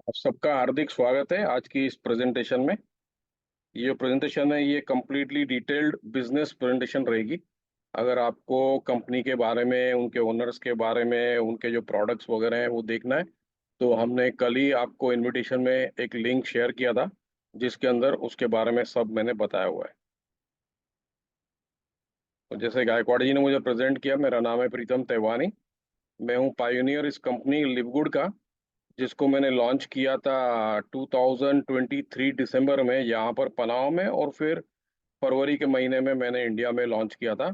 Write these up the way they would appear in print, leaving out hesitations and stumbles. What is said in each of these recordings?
आप सबका हार्दिक स्वागत है आज की इस प्रेजेंटेशन में। ये जो प्रेजेंटेशन है ये कम्प्लीटली डिटेल्ड बिजनेस प्रेजेंटेशन रहेगी। अगर आपको कंपनी के बारे में, उनके ओनर्स के बारे में, उनके जो प्रोडक्ट्स वगैरह हैं वो देखना है तो हमने कल ही आपको इनविटेशन में एक लिंक शेयर किया था जिसके अंदर उसके बारे में सब मैंने बताया हुआ है। तो जैसे गायकवाड़ जी ने मुझे प्रेजेंट किया, मेरा नाम है प्रीतम तेवानी। मैं हूँ पायोनियर इस कंपनी लिवगुड का, जिसको मैंने लॉन्च किया था 2023 दिसंबर में यहाँ पर पनाव में, और फिर फरवरी के महीने में मैंने इंडिया में लॉन्च किया था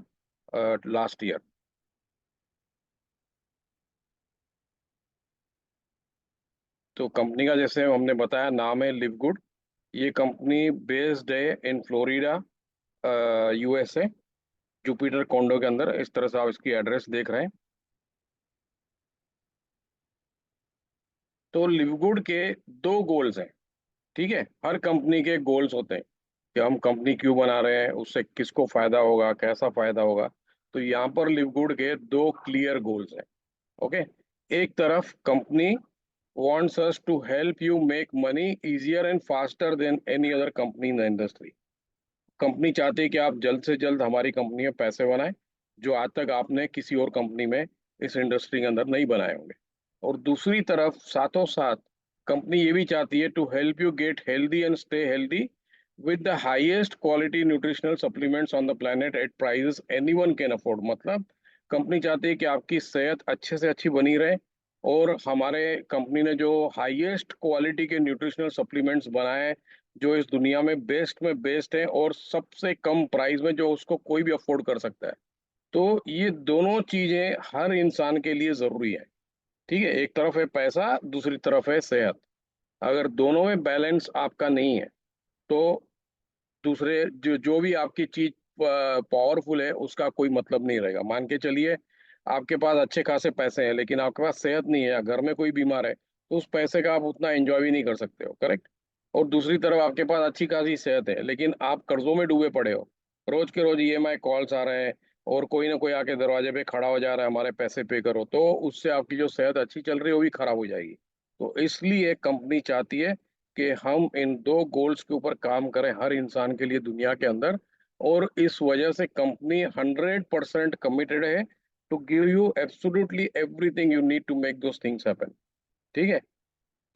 लास्ट ईयर। तो कंपनी का जैसे हमने बताया नाम है लिवगुड। ये कंपनी बेस्ड है इन फ्लोरिडा, यूएसए, जुपिटर कोंडो के अंदर। इस तरह से आप इसकी एड्रेस देख रहे हैं। तो लिवगुड के दो गोल्स हैं। ठीक है, हर कंपनी के गोल्स होते हैं कि हम कंपनी क्यों बना रहे हैं, उससे किसको फायदा होगा, कैसा फायदा होगा। तो यहाँ पर लिवगुड के दो क्लियर गोल्स हैं। ओके। एक तरफ company wants us to help you make money easier and faster than any other company in the industry। Company चाहती है कि आप जल्द से जल्द हमारी कंपनी में पैसे बनाएं, जो आज तक आपने किसी और कंपनी में इस इंडस्ट्री के अंदर नहीं बनाए होंगे। और दूसरी तरफ साथों साथ कंपनी ये भी चाहती है to help you get healthy and stay healthy with the highest quality nutritional supplements on the planet at prices anyone can afford. मतलब कंपनी चाहती है कि आपकी सेहत अच्छे से अच्छी बनी रहे, और हमारे कंपनी ने जो हाईएस्ट क्वालिटी के न्यूट्रिशनल सप्लीमेंट्स बनाए हैं, जो इस दुनिया में बेस्ट है, और सबसे कम प्राइस में जो उसको कोई भी अफोर्ड कर सकता है। तो ये दोनों चीजें हर इंसान के लिए जरूरी है। ठीक है, एक तरफ है पैसा, दूसरी तरफ है सेहत। अगर दोनों में बैलेंस आपका नहीं है तो दूसरे जो जो भी आपकी चीज पावरफुल है उसका कोई मतलब नहीं रहेगा। मान के चलिए आपके पास अच्छे खासे पैसे हैं लेकिन आपके पास सेहत नहीं है, या घर में कोई बीमार है, तो उस पैसे का आप उतना एंजॉय भी नहीं कर सकते हो। करेक्ट। और दूसरी तरफ आपके पास अच्छी खासी सेहत है लेकिन आप कर्जों में डूबे पड़े हो, रोज के रोज ईएमआई कॉल्स आ रहे हैं, और कोई ना कोई आके दरवाजे पे खड़ा हो जा रहा है हमारे पैसे पे करो, तो उससे आपकी जो सेहत अच्छी चल रही है वो भी खराब हो जाएगी। तो इसलिए कंपनी चाहती है कि हम इन दो गोल्स के ऊपर काम करें हर इंसान के लिए दुनिया के अंदर। और इस वजह से कंपनी 100% कमिटेड है to give you absolutely everything you need to make those things happen. ठीक है।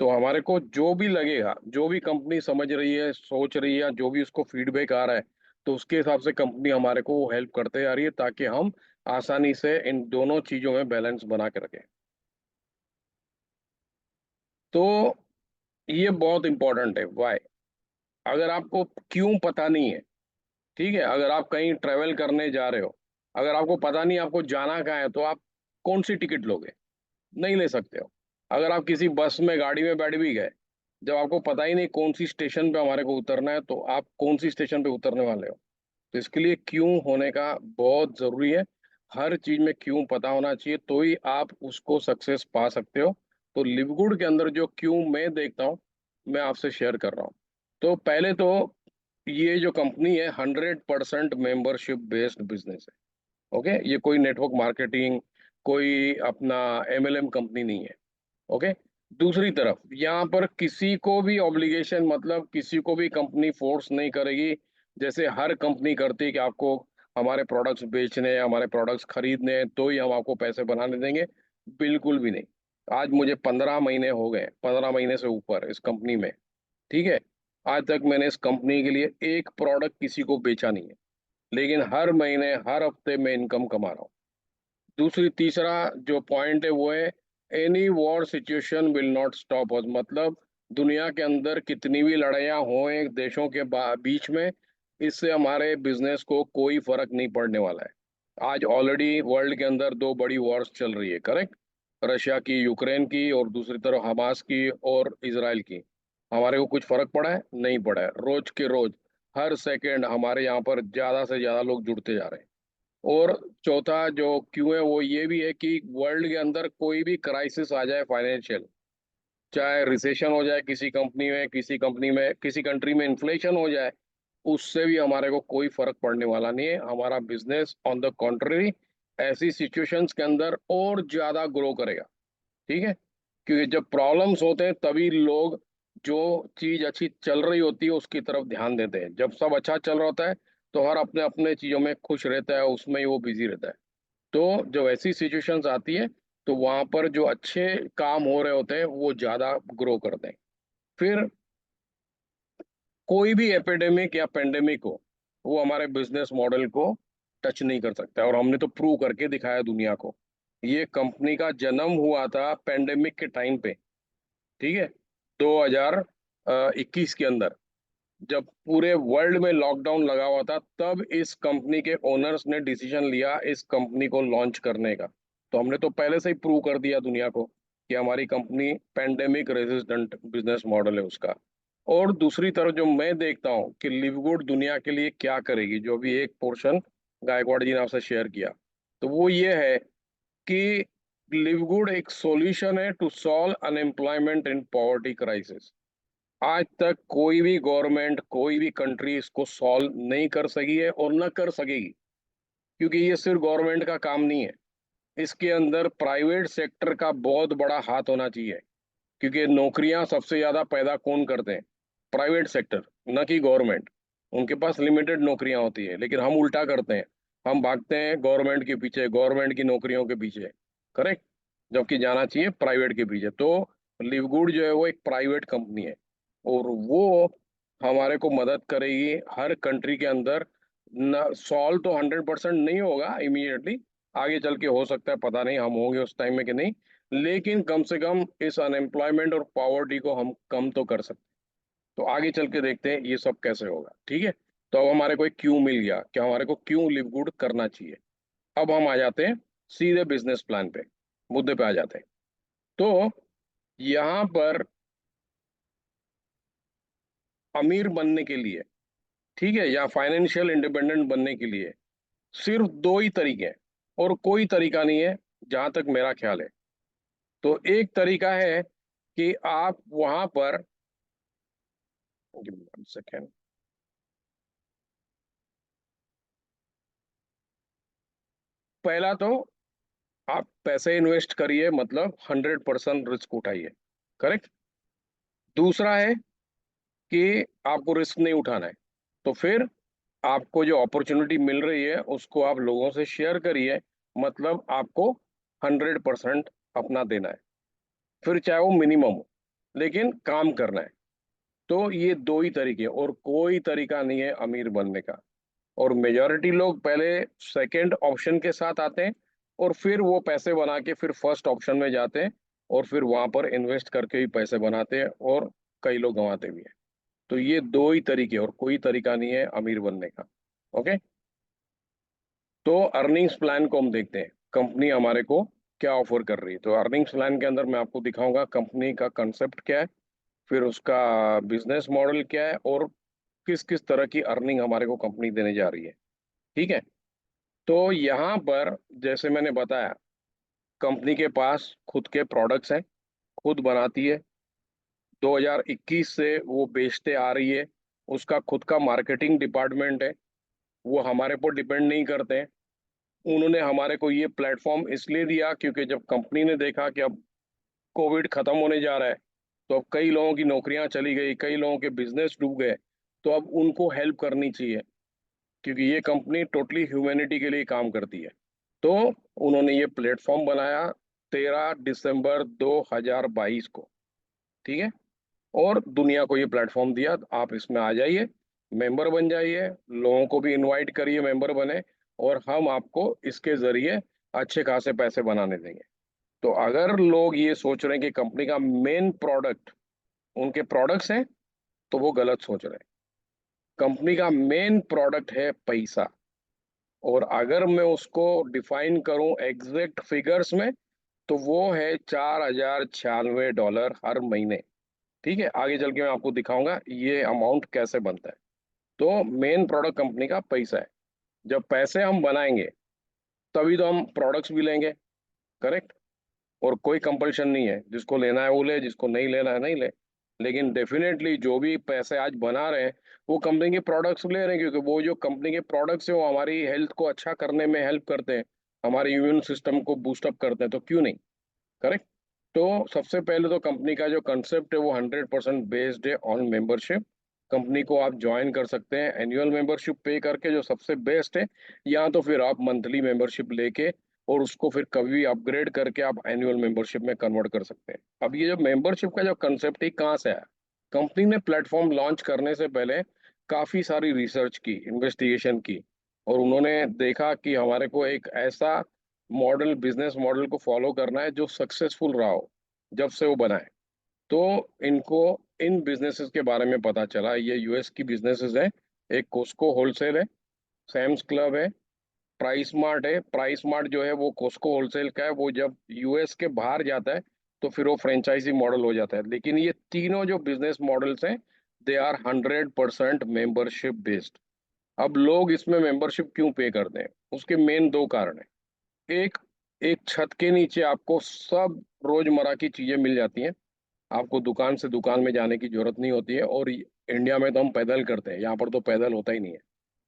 तो हमारे को जो भी लगेगा, जो भी कंपनी समझ रही है, सोच रही है, जो भी उसको फीडबैक आ रहा है, तो उसके हिसाब से कंपनी हमारे को हेल्प करते आ रही है ताकि हम आसानी से इन दोनों चीजों में बैलेंस बना के रखें। तो ये बहुत इंपॉर्टेंट है। वाई? अगर आपको क्यों पता नहीं है, ठीक है, अगर आप कहीं ट्रेवल करने जा रहे हो, अगर आपको पता नहीं आपको जाना कहाँ है, तो आप कौन सी टिकट लोगे? नहीं ले सकते हो। अगर आप किसी बस में, गाड़ी में बैठ भी गए, जब आपको पता ही नहीं कौन सी स्टेशन पे हमारे को उतरना है, तो आप कौन सी स्टेशन पे उतरने वाले हो? तो इसके लिए क्यों होने का बहुत जरूरी है। हर चीज में क्यों पता होना चाहिए, तो ही आप उसको सक्सेस पा सकते हो। तो लिवगुड के अंदर जो क्यों मैं देखता हूँ, मैं आपसे शेयर कर रहा हूँ। तो पहले तो ये जो कंपनी है 100% मेंबरशिप बेस्ड बिजनेस है। ओके, ये कोई नेटवर्क मार्केटिंग, कोई अपना एमएलएम कंपनी नहीं है। ओके। दूसरी तरफ यहाँ पर किसी को भी ऑब्लिगेशन, मतलब किसी को भी कंपनी फोर्स नहीं करेगी जैसे हर कंपनी करती है कि आपको हमारे प्रोडक्ट्स बेचने हैं, हमारे प्रोडक्ट्स खरीदने हैं तो ही हम आपको पैसे बनाने देंगे। बिल्कुल भी नहीं। आज मुझे 15 महीने हो गए, 15 महीने से ऊपर इस कंपनी में। ठीक है। आज तक मैंने इस कंपनी के लिए एक प्रोडक्ट किसी को बेचा नहीं है, लेकिन हर महीने, हर हफ्ते में इनकम कमा रहा हूँ। दूसरी तीसरा जो पॉइंट है वो है, any war situation will not stop us. मतलब दुनिया के अंदर कितनी भी लड़ाइयाँ हों देशों के बीच में, इससे हमारे बिजनेस को कोई फर्क नहीं पड़ने वाला है। आज ऑलरेडी वर्ल्ड के अंदर दो बड़ी वॉर्स चल रही है। करेक्ट। रशिया की, यूक्रेन की, और दूसरी तरफ हमास की और इसराइल की। हमारे को कुछ फर्क पड़ा है? नहीं पड़ा है। रोज के रोज, हर सेकेंड हमारे यहाँ पर ज्यादा से ज्यादा लोग जुड़ते जा रहे हैं। और चौथा जो क्यों है वो ये भी है कि वर्ल्ड के अंदर कोई भी क्राइसिस आ जाए फाइनेंशियल, चाहे रिसेशन हो जाए किसी कंपनी में, किसी कंपनी में, किसी कंट्री में इन्फ्लेशन हो जाए, उससे भी हमारे को कोई फर्क पड़ने वाला नहीं है। हमारा बिजनेस ऑन द कॉन्ट्ररी ऐसी सिचुएशंस के अंदर और ज्यादा ग्रो करेगा। ठीक है। क्योंकि जब प्रॉब्लम्स होते हैं तभी लोग जो चीज अच्छी चल रही होती है उसकी तरफ ध्यान देते हैं। जब सब अच्छा चल रहा होता है तो हर अपने अपने चीजों में खुश रहता है, उसमें ही वो बिजी रहता है। तो जब ऐसी सिचुएशंस आती है तो वहां पर जो अच्छे काम हो रहे होते हैं वो ज्यादा ग्रो करते हैं। फिर कोई भी एपिडेमिक या पेंडेमिक हो, वो हमारे बिजनेस मॉडल को टच नहीं कर सकता है, और हमने तो प्रूव करके दिखाया दुनिया को। ये कंपनी का जन्म हुआ था पेंडेमिक के टाइम पे, ठीक है, 2021 के अंदर, जब पूरे वर्ल्ड में लॉकडाउन लगा हुआ था, तब इस कंपनी के ओनर्स ने डिसीजन लिया इस कंपनी को लॉन्च करने का। तो हमने तो पहले से ही प्रूव कर दिया दुनिया को कि हमारी company pandemic resistant business model है उसका। और दूसरी तरफ जो मैं देखता हूँ कि लिवगुड दुनिया के लिए क्या करेगी, जो भी एक पोर्शन गायकवाड़ जी ने आपसे शेयर किया, तो वो ये है कि लिवगुड एक सॉल्यूशन है to solve unemployment in poverty crisis. आज तक कोई भी गवर्नमेंट, कोई भी कंट्री इसको सॉल्व नहीं कर सकी है और न कर सकेगी, क्योंकि ये सिर्फ गवर्नमेंट का काम नहीं है। इसके अंदर प्राइवेट सेक्टर का बहुत बड़ा हाथ होना चाहिए, क्योंकि नौकरियां सबसे ज्यादा पैदा कौन करते हैं? प्राइवेट सेक्टर, न कि गवर्नमेंट। उनके पास लिमिटेड नौकरियां होती है, लेकिन हम उल्टा करते हैं, हम भागते हैं गवर्नमेंट के पीछे, गवर्नमेंट की नौकरियों के पीछे। करेक्ट। जबकि जाना चाहिए प्राइवेट के पीछे। तो लिवगुड जो है वो एक प्राइवेट कंपनी है, और वो हमारे को मदद करेगी हर कंट्री के अंदर। न सॉल्व तो 100% नहीं होगा इमीडिएटली, आगे चल के हो सकता है, पता नहीं हम होंगे उस टाइम में कि नहीं, लेकिन कम से कम इस अनएम्प्लॉयमेंट और पॉवर्टी को हम कम तो कर सकते हैं। तो आगे चल के देखते हैं ये सब कैसे होगा, ठीक है। तो अब हमारे को एक क्यों मिल गया कि हमारे को क्यों लिव गुड करना चाहिए। अब हम आ जाते हैं सीधे बिजनेस प्लान पे, मुद्दे पे आ जाते हैं। तो यहाँ पर अमीर बनने के लिए, ठीक है, या फाइनेंशियल इंडिपेंडेंट बनने के लिए सिर्फ दो ही तरीके हैं, और कोई तरीका नहीं है जहां तक मेरा ख्याल है। तो एक तरीका है कि आप वहां पर, सेकेंड, पहला तो आप पैसे इन्वेस्ट करिए, मतलब 100% रिस्क उठाइए। करेक्ट। दूसरा है कि आपको रिस्क नहीं उठाना है, तो फिर आपको जो अपॉर्चुनिटी मिल रही है उसको आप लोगों से शेयर करिए, मतलब आपको 100% अपना देना है, फिर चाहे वो मिनिमम हो, लेकिन काम करना है। तो ये दो ही तरीके हैं, और कोई तरीका नहीं है अमीर बनने का। और मेजॉरिटी लोग पहले सेकंड ऑप्शन के साथ आते हैं, और फिर वो पैसे बना के फिर फर्स्ट ऑप्शन में जाते हैं, और फिर वहां पर इन्वेस्ट करके भी पैसे बनाते हैं, और कई लोग गंवाते भी हैं। तो ये दो ही तरीके, और कोई तरीका नहीं है अमीर बनने का। ओके। तो अर्निंग्स प्लान को हम देखते हैं, कंपनी हमारे को क्या ऑफर कर रही है। तो अर्निंग्स प्लान के अंदर मैं आपको दिखाऊंगा कंपनी का कंसेप्ट क्या है, फिर उसका बिजनेस मॉडल क्या है, और किस किस तरह की अर्निंग हमारे को कंपनी देने जा रही है। ठीक है। तो यहाँ पर जैसे मैंने बताया, कंपनी के पास खुद के प्रोडक्ट्स हैं, खुद बनाती है, 2021 से वो बेचते आ रही है। उसका खुद का मार्केटिंग डिपार्टमेंट है, वो हमारे पर डिपेंड नहीं करते हैं। उन्होंने हमारे को ये प्लेटफॉर्म इसलिए दिया क्योंकि जब कंपनी ने देखा कि अब कोविड खत्म होने जा रहा है, तो अब कई लोगों की नौकरियां चली गई, कई लोगों के बिजनेस डूब गए, तो अब उनको हेल्प करनी चाहिए, क्योंकि ये कंपनी टोटली ह्यूमैनिटी के लिए काम करती है। तो उन्होंने ये प्लेटफॉर्म बनाया 13 दिसंबर 2022 को, ठीक है, और दुनिया को ये प्लेटफॉर्म दिया, आप इसमें आ जाइए, मेंबर बन जाइए, लोगों को भी इनवाइट करिए मेंबर बने, और हम आपको इसके जरिए अच्छे खासे पैसे बनाने देंगे। तो अगर लोग ये सोच रहे हैं कि कंपनी का मेन प्रोडक्ट उनके प्रोडक्ट्स हैं, तो वो गलत सोच रहे हैं। कंपनी का मेन प्रोडक्ट है पैसा, और अगर मैं उसको डिफाइन करूं एग्जैक्ट फिगर्स में, तो वो है $4096 हर महीने। ठीक है, आगे चल के मैं आपको दिखाऊंगा ये अमाउंट कैसे बनता है। तो मेन प्रोडक्ट कंपनी का पैसा है। जब पैसे हम बनाएंगे तभी तो हम प्रोडक्ट्स भी लेंगे। करेक्ट। और कोई कंपल्शन नहीं है, जिसको लेना है वो ले, जिसको नहीं लेना है नहीं ले। लेकिन डेफिनेटली जो भी पैसे आज बना रहे हैं वो कंपनी के प्रोडक्ट्स ले रहे हैं, क्योंकि वो जो कंपनी के प्रोडक्ट्स हैं वो हमारी हेल्थ को अच्छा करने में हेल्प करते हैं, हमारे इम्यून सिस्टम को बूस्टअप करते हैं, तो क्यों नहीं। करेक्ट। तो सबसे पहले तो कंपनी का जो कंसेप्ट है वो 100% बेस्ड है ऑन मेंबरशिप। कंपनी को आप ज्वाइन कर सकते हैं एनुअल मेंबरशिप पे करके, जो सबसे बेस्ट है, या तो फिर आप मंथली मेंबरशिप लेके और उसको फिर कभी भी अपग्रेड करके आप एनुअल मेंबरशिप में कन्वर्ट कर सकते हैं। अब ये जो मेंबरशिप का जो कंसेप्ट है कहाँ से आया? कंपनी ने प्लेटफॉर्म लॉन्च करने से पहले काफी सारी रिसर्च की, इन्वेस्टिगेशन की, और उन्होंने देखा कि हमारे को एक ऐसा मॉडल, बिजनेस मॉडल को फॉलो करना है जो सक्सेसफुल रहा हो जब से वो बनाए। तो इनको इन बिजनेसेस के बारे में पता चला। ये यूएस की बिजनेसेस है। एक कोस्को होलसेल है, सैम्स क्लब है, प्राइस मार्ट है। प्राइस मार्ट जो है वो कोस्को होलसेल का है, वो जब यूएस के बाहर जाता है तो फिर वो फ्रेंचाइजी मॉडल हो जाता है। लेकिन ये तीनों जो बिजनेस मॉडल्स हैं, दे आर 100% मेंबरशिप बेस्ड। अब लोग इसमें मेंबरशिप क्यों पे करते हैं? उसके मेन दो कारण है। एक, एक छत के नीचे आपको सब रोजमर्रा की चीजें मिल जाती हैं। आपको दुकान से दुकान में जाने की जरूरत नहीं होती है। और इंडिया में तो हम पैदल करते हैं, यहाँ पर तो पैदल होता ही नहीं है।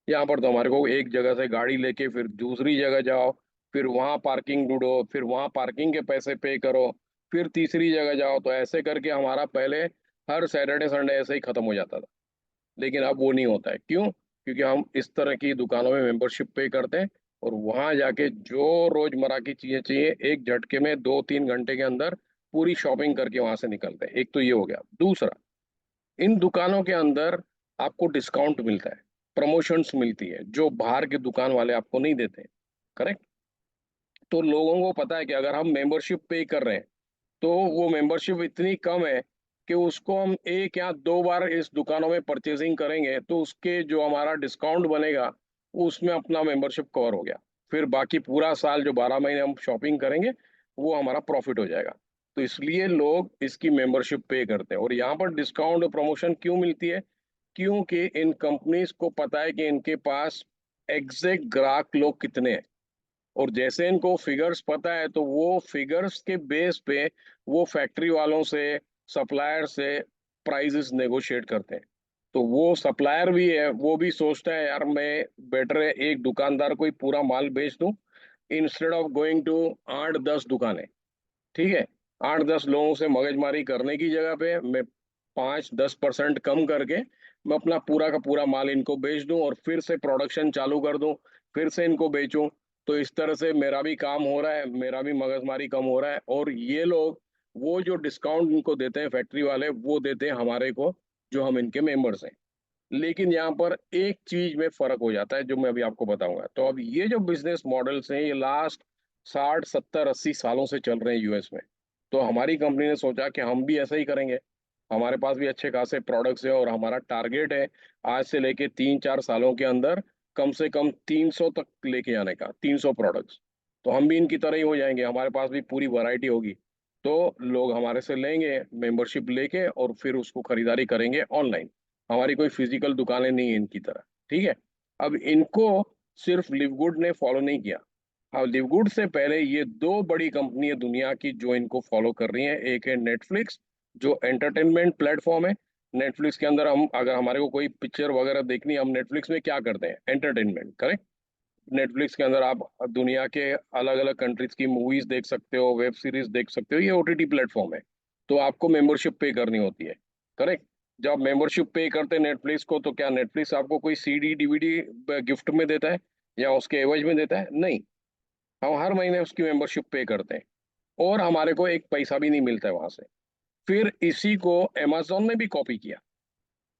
यहाँ पर तो हमारे को एक जगह से गाड़ी लेके फिर दूसरी जगह जाओ, फिर वहाँ पार्किंग ढूंढो, फिर वहाँ पार्किंग के पैसे पे करो, फिर तीसरी जगह जाओ। तो ऐसे करके हमारा पहले हर सैटरडे संडे ऐसे ही खत्म हो जाता था। लेकिन अब वो नहीं होता है। क्यों? क्योंकि हम इस तरह की दुकानों में मेंबरशिप पे करते हैं, और वहां जाके जो रोजमर्रा की चीजें चाहिए एक झटके में 2-3 घंटे के अंदर पूरी शॉपिंग करके वहां से निकलते हैं। एक तो ये हो गया। दूसरा, इन दुकानों के अंदर आपको डिस्काउंट मिलता है, प्रमोशंस मिलती है, जो बाहर के दुकान वाले आपको नहीं देते। करेक्ट? तो लोगों को पता है कि अगर हम मेंबरशिप पे कर रहे हैं तो वो मेंबरशिप इतनी कम है कि उसको हम एक या दो बार इस दुकानों में परचेजिंग करेंगे तो उसके जो हमारा डिस्काउंट बनेगा उसमें अपना मेंबरशिप कवर हो गया। फिर बाकी पूरा साल जो 12 महीने हम शॉपिंग करेंगे वो हमारा प्रॉफिट हो जाएगा। तो इसलिए लोग इसकी मेंबरशिप पे करते हैं। और यहाँ पर डिस्काउंट और प्रमोशन क्यों मिलती है? क्योंकि इन कंपनीज को पता है कि इनके पास एग्जैक्ट ग्राहक लोग कितने हैं। और जैसे इनको फिगर्स पता है तो वो फिगर्स के बेस पे वो फैक्ट्री वालों से, सप्लायर से प्राइसेस नेगोशिएट करते हैं। तो वो सप्लायर भी है, वो भी सोचता है यार मैं बेटर है एक दुकानदार को ही पूरा माल बेच दूं इंस्टेड ऑफ गोइंग टू 8-10 दुकानें। ठीक है? 8-10 लोगों से मगजमारी करने की जगह पे मैं 5-10% कम करके मैं अपना पूरा का पूरा माल इनको बेच दूं और फिर से प्रोडक्शन चालू कर दूं, फिर से इनको बेचूं। तो इस तरह से मेरा भी काम हो रहा है, मेरा भी मगजमारी कम हो रहा है, और ये लोग वो जो डिस्काउंट इनको देते हैं फैक्ट्री वाले वो देते हैं हमारे को, जो हम इनके मेंबर्स हैं। लेकिन यहाँ पर एक चीज में फर्क हो जाता है जो मैं अभी आपको बताऊंगा। तो अब ये जो बिजनेस मॉडल्स हैं ये लास्ट 60-70-80 सालों से चल रहे हैं यूएस में। तो हमारी कंपनी ने सोचा कि हम भी ऐसा ही करेंगे। हमारे पास भी अच्छे खासे प्रोडक्ट्स हैं और हमारा टारगेट है आज से लेके 3-4 सालों के अंदर कम से कम 300 तक लेके आने का, 300 प्रोडक्ट्स। तो हम भी इनकी तरह ही हो जाएंगे, हमारे पास भी पूरी वैरायटी होगी। तो लोग हमारे से लेंगे मेंबरशिप लेके और फिर उसको खरीदारी करेंगे ऑनलाइन। हमारी कोई फिजिकल दुकानें नहीं है इनकी तरह। ठीक है? अब इनको सिर्फ लिवगुड ने फॉलो नहीं किया। हाँ, लिवगुड से पहले ये दो बड़ी कंपनी है दुनिया की जो इनको फॉलो कर रही हैं। एक है नेटफ्लिक्स, जो एंटरटेनमेंट प्लेटफॉर्म है। नेटफ्लिक्स के अंदर हम अगर हमारे को कोई पिक्चर वगैरह देखनी है, हम नेटफ्लिक्स में क्या करते हैं? एंटरटेनमेंट। करेक्ट? नेटफ्लिक्स के अंदर आप दुनिया के अलग अलग कंट्रीज की मूवीज देख सकते हो, वेब सीरीज देख सकते हो। ये ओटीटी प्लेटफॉर्म है। तो आपको मेंबरशिप पे करनी होती है। करेक्ट? जब मेंबरशिप पे करते हैं नेटफ्लिक्स को, तो क्या नेटफ्लिक्स आपको कोई सीडी डीवीडी गिफ्ट में देता है या उसके एवज में देता है? नहीं। हम हर महीने उसकी मेंबरशिप पे करते हैं और हमारे को एक पैसा भी नहीं मिलता है वहां से। फिर इसी को amazon ने भी कॉपी किया।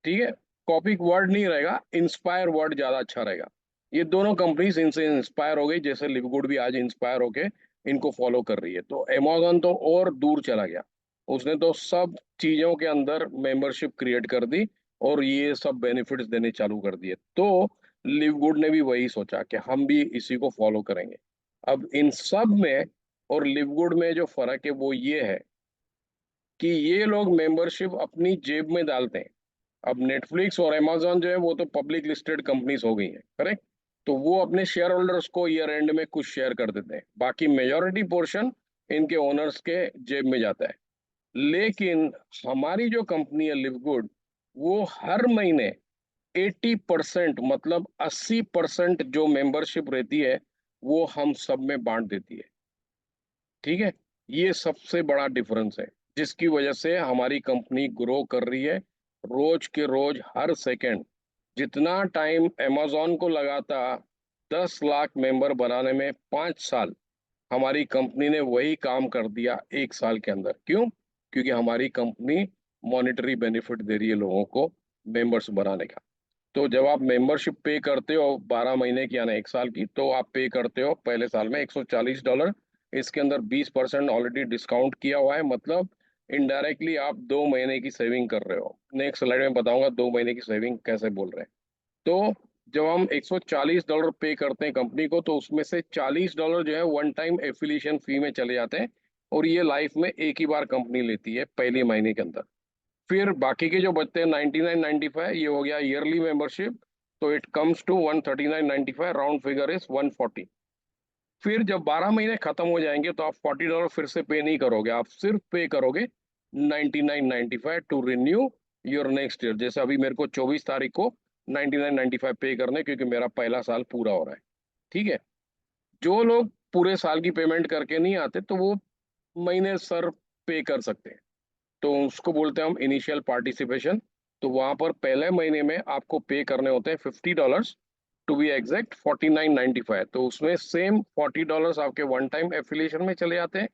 ठीक है? कॉपी वर्ड नहीं रहेगा, इंस्पायर वर्ड ज्यादा अच्छा रहेगा। ये दोनों कंपनीज इनसे इंस्पायर हो गई, जैसे लिवगुड भी आज इंस्पायर होके इनको फॉलो कर रही है। तो अमेजोन तो और दूर चला गया, उसने तो सब चीजों के अंदर मेंबरशिप क्रिएट कर दी और ये सब बेनिफिट्स देने चालू कर दिए। तो लिवगुड ने भी वही सोचा कि हम भी इसी को फॉलो करेंगे। अब इन सब में और लिवगुड में जो फर्क है वो ये है कि ये लोग मेंबरशिप अपनी जेब में डालते हैं। अब नेटफ्लिक्स और अमेजोन जो है वो तो पब्लिक लिस्टेड कंपनीज हो गई हैं। करेक्ट? तो वो अपने शेयर होल्डर्स को ईयर एंड में कुछ शेयर कर देते हैं, बाकी मेजोरिटी पोर्शन इनके ओनर्स के जेब में जाता है। लेकिन हमारी जो कंपनी है लिवगुड, वो हर महीने 80%, मतलब 80% जो मेंबरशिप रहती है वो हम सब में बांट देती है। ठीक है? ये सबसे बड़ा डिफरेंस है, जिसकी वजह से हमारी कंपनी ग्रो कर रही है रोज के रोज, हर सेकंड। जितना टाइम amazon को लगाता 10 लाख मेंबर बनाने में 5 साल, हमारी कंपनी ने वही काम कर दिया 1 साल के अंदर। क्यों? क्योंकि हमारी कंपनी मॉनेटरी बेनिफिट दे रही है लोगों को मेंबर्स बनाने का। तो जब आप मेंबरशिप पे करते हो 12 महीने की यानी 1 साल की, तो आप पे करते हो पहले साल में $140। इसके अंदर 20% ऑलरेडी डिस्काउंट किया हुआ है, मतलब इनडायरेक्टली आप 2 महीने की सेविंग कर रहे हो। नेक्स्ट स्लाइड में बताऊंगा 2 महीने की सेविंग कैसे बोल रहे हैं। तो जब हम $140 पे करते हैं कंपनी को, तो उसमें से $40 जो है वन टाइम एफिलिएशन फी में चले जाते हैं, और ये लाइफ में एक ही बार कंपनी लेती है पहले महीने के अंदर। फिर बाकी के जो बचते हैं 99.95, ये हो गया ईयरली मेंबरशिप, तो it comes to 139.95, round figure is 140। फिर जब 12 महीने खत्म हो जाएंगे तो आप $40 फिर से पे नहीं करोगे, आप सिर्फ पे करोगे 99.95 to renew your next year. जैसे अभी मेरे को 24 तारीख को 99.95 पे करने, क्योंकि मेरा पहला साल पूरा हो रहा है। ठीक है। जो लोग पूरे साल की पेमेंट करके नहीं आते, तो वो महीने सर पे कर सकते हैं, तो उसको बोलते हैं हम इनिशियल पार्टिसिपेशन। तो वहां पर पहले महीने में आपको पे करने होते हैं $50, टू बी एग्जैक्ट 49.95। तो उसमें सेम $40 आपके वन टाइम एफिलिएशन में चले जाते हैं,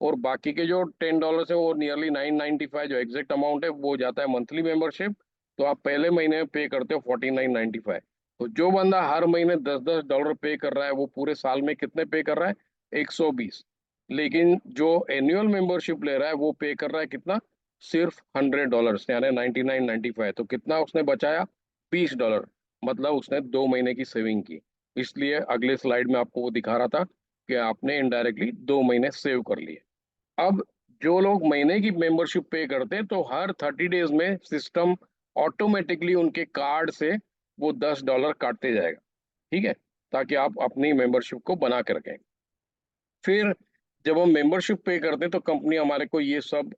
और बाकी के जो $10 है वो नियरली 995, जो एग्जैक्ट अमाउंट है वो जाता है मंथली मेंबरशिप। तो आप पहले महीने में पे करते हो 49.95। तो जो बंदा हर महीने $10-10 पे कर रहा है, वो पूरे साल में कितने पे कर रहा है? 120। लेकिन जो एनुअल मेंबरशिप ले रहा है वो पे कर रहा है कितना? सिर्फ $100 यानी 99.95। तो कितना उसने बचाया? $20। मतलब उसने 2 महीने की सेविंग की। इसलिए अगले स्लाइड में आपको वो दिखा रहा था कि आपने इनडायरेक्टली 2 महीने सेव कर लिए। अब जो लोग महीने की मेंबरशिप पे करते हैं, तो हर 30 डेज में सिस्टम ऑटोमेटिकली उनके कार्ड से वो $10 काटते जाएगा। ठीक है, ताकि आप अपनी मेंबरशिप को बना के रखें। फिर जब हम मेंबरशिप पे करते हैं, तो कंपनी हमारे को ये सब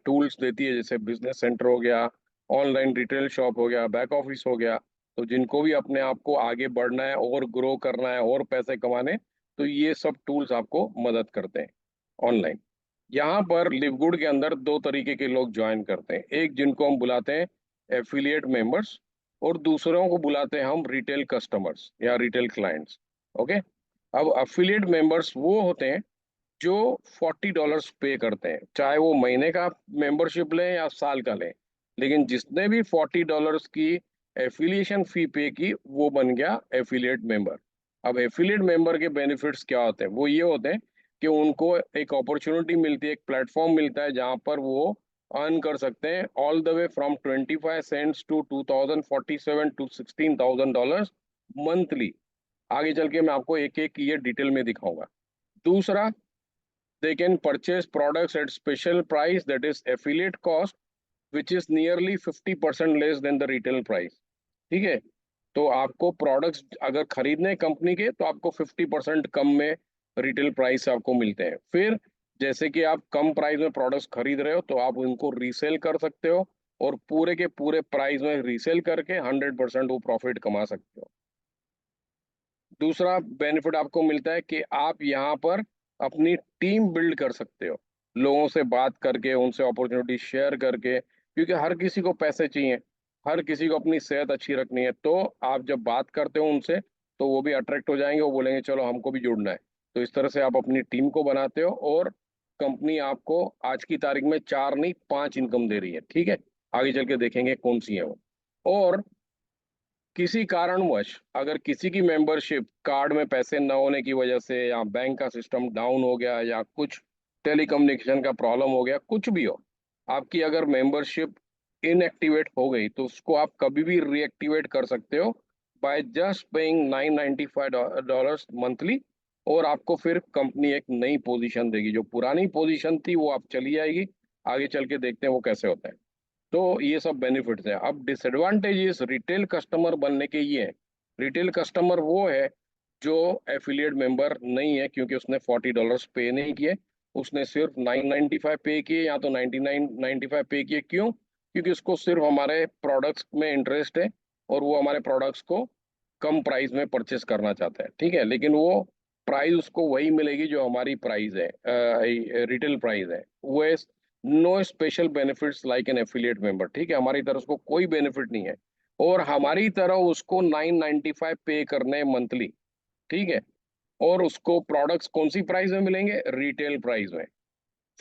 टूल्स देती है, जैसे बिजनेस सेंटर हो गया, ऑनलाइन रिटेल शॉप हो गया, बैक ऑफिस हो गया। तो जिनको भी अपने आप को आगे बढ़ना है और ग्रो करना है और पैसे कमाने, तो ये सब टूल्स आपको मदद करते हैं ऑनलाइन। यहाँ पर लिवगुड के अंदर दो तरीके के लोग ज्वाइन करते हैं, एक जिनको हम बुलाते हैं एफिलिएट मेंबर्स, और दूसरों को बुलाते हैं हम रिटेल कस्टमर्स या रिटेल क्लाइंट्स। ओके। अब अफिलिएट मेंबर्स वो होते हैं जो $40 पे करते हैं, चाहे वो महीने का मेंबरशिप लें या साल का लें। लेकिन जिसने भी $40 की एफिलिएशन फी पे की, वो बन गया एफिलिएट मेंबर। अब एफिलिएट मेंबर के बेनिफिट्स क्या होते हैं? वो ये होते हैं कि उनको एक अपॉर्चुनिटी मिलती है, एक प्लेटफॉर्म मिलता है जहां पर वो अर्न कर सकते हैं all the way from 25 cents to 2047 to $16,000 monthly. आगे चल के मैं आपको एक एक ये डिटेल में दिखाऊंगा। दूसरा, they can purchase products at special price, that is affiliate cost, which is nearly 50% less than the retail price। ठीक है। तो आपको प्रोडक्ट्स अगर खरीदने हैं कंपनी के, तो आपको 50% कम में रिटेल प्राइस से आपको मिलते हैं। फिर जैसे कि आप कम प्राइस में प्रोडक्ट्स खरीद रहे हो, तो आप उनको रीसेल कर सकते हो, और पूरे के पूरे प्राइस में रीसेल करके 100% वो प्रॉफिट कमा सकते हो। दूसरा बेनिफिट आपको मिलता है कि आप यहाँ पर अपनी टीम बिल्ड कर सकते हो, लोगों से बात करके, उनसे अपॉर्चुनिटी शेयर करके, क्योंकि हर किसी को पैसे चाहिए, हर किसी को अपनी सेहत अच्छी रखनी है। तो आप जब बात करते हो उनसे, तो वो भी अट्रैक्ट हो जाएंगे, वो बोलेंगे चलो हमको भी जुड़ना है। तो इस तरह से आप अपनी टीम को बनाते हो, और कंपनी आपको आज की तारीख में 4 नहीं 5 इनकम दे रही है। ठीक है, आगे चल के देखेंगे कौन सी है वो। और किसी कारणवश अगर किसी की मेंबरशिप कार्ड में पैसे न होने की वजह से, या बैंक का सिस्टम डाउन हो गया, या कुछ टेलीकम्युनिकेशन का प्रॉब्लम हो गया, कुछ भी हो, आपकी अगर मेंबरशिप इनएक्टिवेट हो गई, तो उसको आप कभी भी रीएक्टिवेट कर सकते हो बाय जस्ट पेइंग $995 मंथली। और आपको फिर कंपनी एक नई पोजीशन देगी, जो पुरानी पोजीशन थी वो आप चली जाएगी। आगे चल के देखते हैं वो कैसे होता है। तो ये सब बेनिफिट्स हैं। अब डिसएडवांटेजेस रिटेल कस्टमर बनने के ये हैं। रिटेल कस्टमर वो है जो एफिलिएट मेंबर नहीं है, क्योंकि उसने $40 पे नहीं किए, उसने सिर्फ 995 पे किए, या तो 99.95 पे किए। क्यों? क्योंकि उसको सिर्फ हमारे प्रोडक्ट्स में इंटरेस्ट है, और वो हमारे प्रोडक्ट्स को कम प्राइस में परचेस करना चाहता है। ठीक है, लेकिन वो प्राइस उसको वही मिलेगी जो हमारी प्राइस है, रिटेल प्राइस है वो। No special benefits like an affiliate member, ठीक है, हमारी तरफ उसको कोई बेनिफिट नहीं है, और हमारी तरह उसको 995 पे करने मंथली, ठीक है। और उसको प्रोडक्ट्स कौन सी प्राइस में मिलेंगे? रिटेल प्राइस में।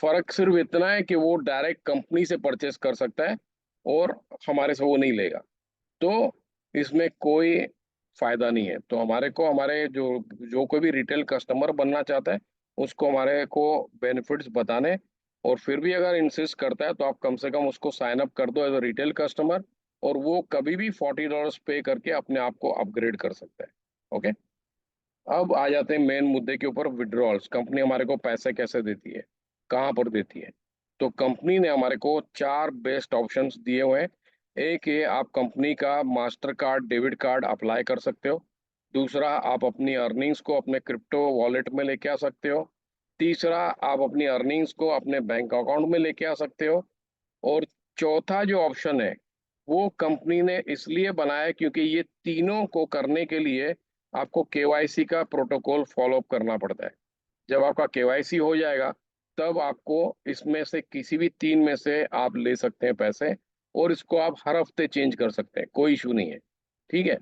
फर्क सिर्फ इतना है कि वो डायरेक्ट कंपनी से परचेस कर सकता है और हमारे से वो नहीं लेगा। तो इसमें कोई फायदा नहीं है। तो हमारे को, हमारे जो जो कोई भी रिटेल कस्टमर बनना चाहता है उसको हमारे को बेनिफिट्स बताने, और फिर भी अगर इंसिस्ट करता है तो आप कम से कम उसको साइन अप कर दो एज अ रिटेल कस्टमर, और वो कभी भी $40 पे करके अपने आप को अपग्रेड कर सकता है। ओके, अब आ जाते हैं मेन मुद्दे के ऊपर, विड्रॉल्स। कंपनी हमारे को पैसे कैसे देती है, कहाँ पर देती है? तो कंपनी ने हमारे को चार बेस्ट ऑप्शंस दिए हुए हैं। एक ये, आप कंपनी का master card, debit card apply कर सकते हो। दूसरा, आप अपनी अर्निंग्स को अपने क्रिप्टो वॉलेट में लेके आ सकते हो। तीसरा, आप अपनी अर्निंग्स को अपने बैंक अकाउंट में लेके आ सकते हो। और चौथा जो ऑप्शन है वो कंपनी ने इसलिए बनाया है क्योंकि ये तीनों को करने के लिए आपको केवाईसी का प्रोटोकॉल फॉलो अप करना पड़ता है। जब आपका केवाईसी हो जाएगा तब आपको इसमें से किसी भी तीन में से आप ले सकते हैं पैसे, और इसको आप हर हफ्ते चेंज कर सकते हैं, कोई इशू नहीं है, ठीक है।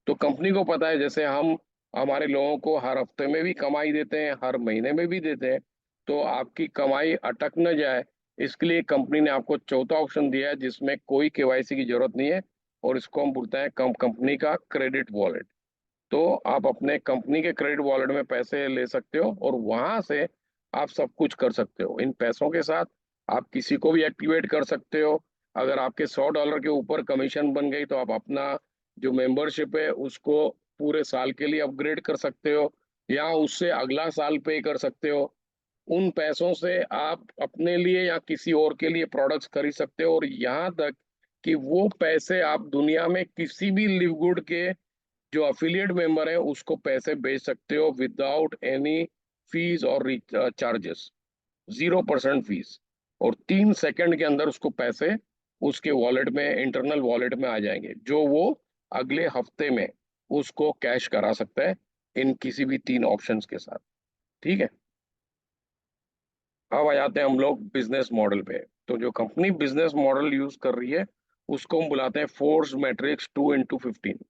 तो कंपनी को पता है जैसे हम हमारे लोगों को हर हफ्ते में भी कमाई देते हैं, हर महीने में भी देते हैं, तो आपकी कमाई अटक न जाए, इसके लिए कंपनी ने आपको चौथा ऑप्शन दिया है जिसमें कोई केवाईसी की जरूरत नहीं है, और इसको हम बोलते हैं कंपनी का क्रेडिट वॉलेट। तो आप अपने कंपनी के क्रेडिट वॉलेट में पैसे ले सकते हो और वहां से आप सब कुछ कर सकते हो। इन पैसों के साथ आप किसी को भी एक्टिवेट कर सकते हो। अगर आपके $100 के ऊपर कमीशन बन गई तो आप अपना जो मेंबरशिप है उसको पूरे साल के लिए अपग्रेड कर सकते हो, या उससे अगला साल पे कर सकते हो। उन पैसों से आप अपने लिए या किसी और के लिए प्रोडक्ट्स खरीद सकते हो, और यहाँ तक कि वो पैसे आप दुनिया में किसी भी लिव गुड के जो अफिलिएट मेंबर है उसको पैसे भेज सकते हो विदाउट एनी फीस और चार्जेस, 0% फीस। और 3 सेकंड के अंदर उसको पैसे उसके वॉलेट में, इंटरनल वॉलेट में आ जाएंगे, जो वो अगले हफ्ते में उसको कैश करा सकता है इन किसी भी तीन ऑप्शंस के साथ, ठीक है। अब आ जाते हैं हम लोग बिजनेस मॉडल पे। तो जो कंपनी बिजनेस मॉडल यूज कर रही है उसको हम बुलाते हैं फोर्स मैट्रिक्स 2x15,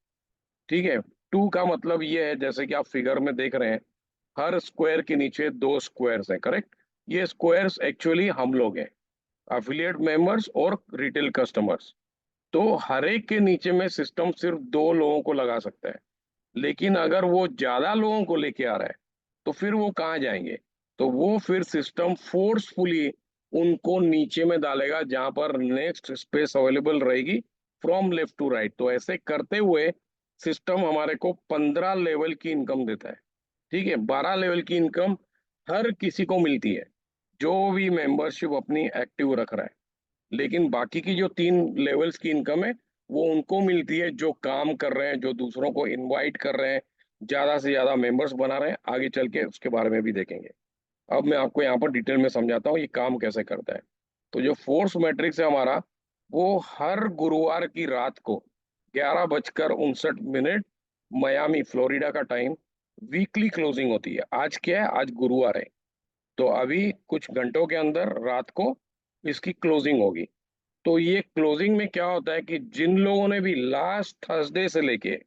ठीक है। टू का मतलब ये है, जैसे कि आप फिगर में देख रहे हैं, हर स्क्वायर के नीचे दो स्क्वायर्स हैं, करेक्ट। ये स्क्वायर्स एक्चुअली हम लोग हैं, अफिलिएट मेंबर्स और रिटेल कस्टमर्स। तो हर एक के नीचे में सिस्टम सिर्फ दो लोगों को लगा सकता है, लेकिन अगर वो ज्यादा लोगों को लेके आ रहा है तो फिर वो कहाँ जाएंगे? तो वो फिर सिस्टम फोर्सफुली उनको नीचे में डालेगा जहां पर नेक्स्ट स्पेस अवेलेबल रहेगी, फ्रॉम लेफ्ट टू राइट। तो ऐसे करते हुए सिस्टम हमारे को 15 लेवल की इनकम देता है, ठीक है। 12 लेवल की इनकम हर किसी को मिलती है जो भी मेंबरशिप अपनी एक्टिव रख रहा है, लेकिन बाकी की जो 3 लेवल्स की इनकम है वो उनको मिलती है जो काम कर रहे हैं, जो दूसरों को इनवाइट कर रहे हैं, ज्यादा से ज्यादा मेंबर्स बना रहे हैं। आगे चल के उसके बारे में भी देखेंगे। अब मैं आपको यहाँ पर डिटेल में समझाता हूँ ये काम कैसे करता है। तो जो फोर्स मैट्रिक्स है हमारा, वो हर गुरुवार की रात को 11:59 मयामी फ्लोरिडा का टाइम वीकली क्लोजिंग होती है। आज क्या है? आज गुरुवार है, तो अभी कुछ घंटों के अंदर रात को इसकी क्लोजिंग होगी। तो ये क्लोजिंग में क्या होता है कि जिन लोगों ने भी लास्ट थर्सडे से लेके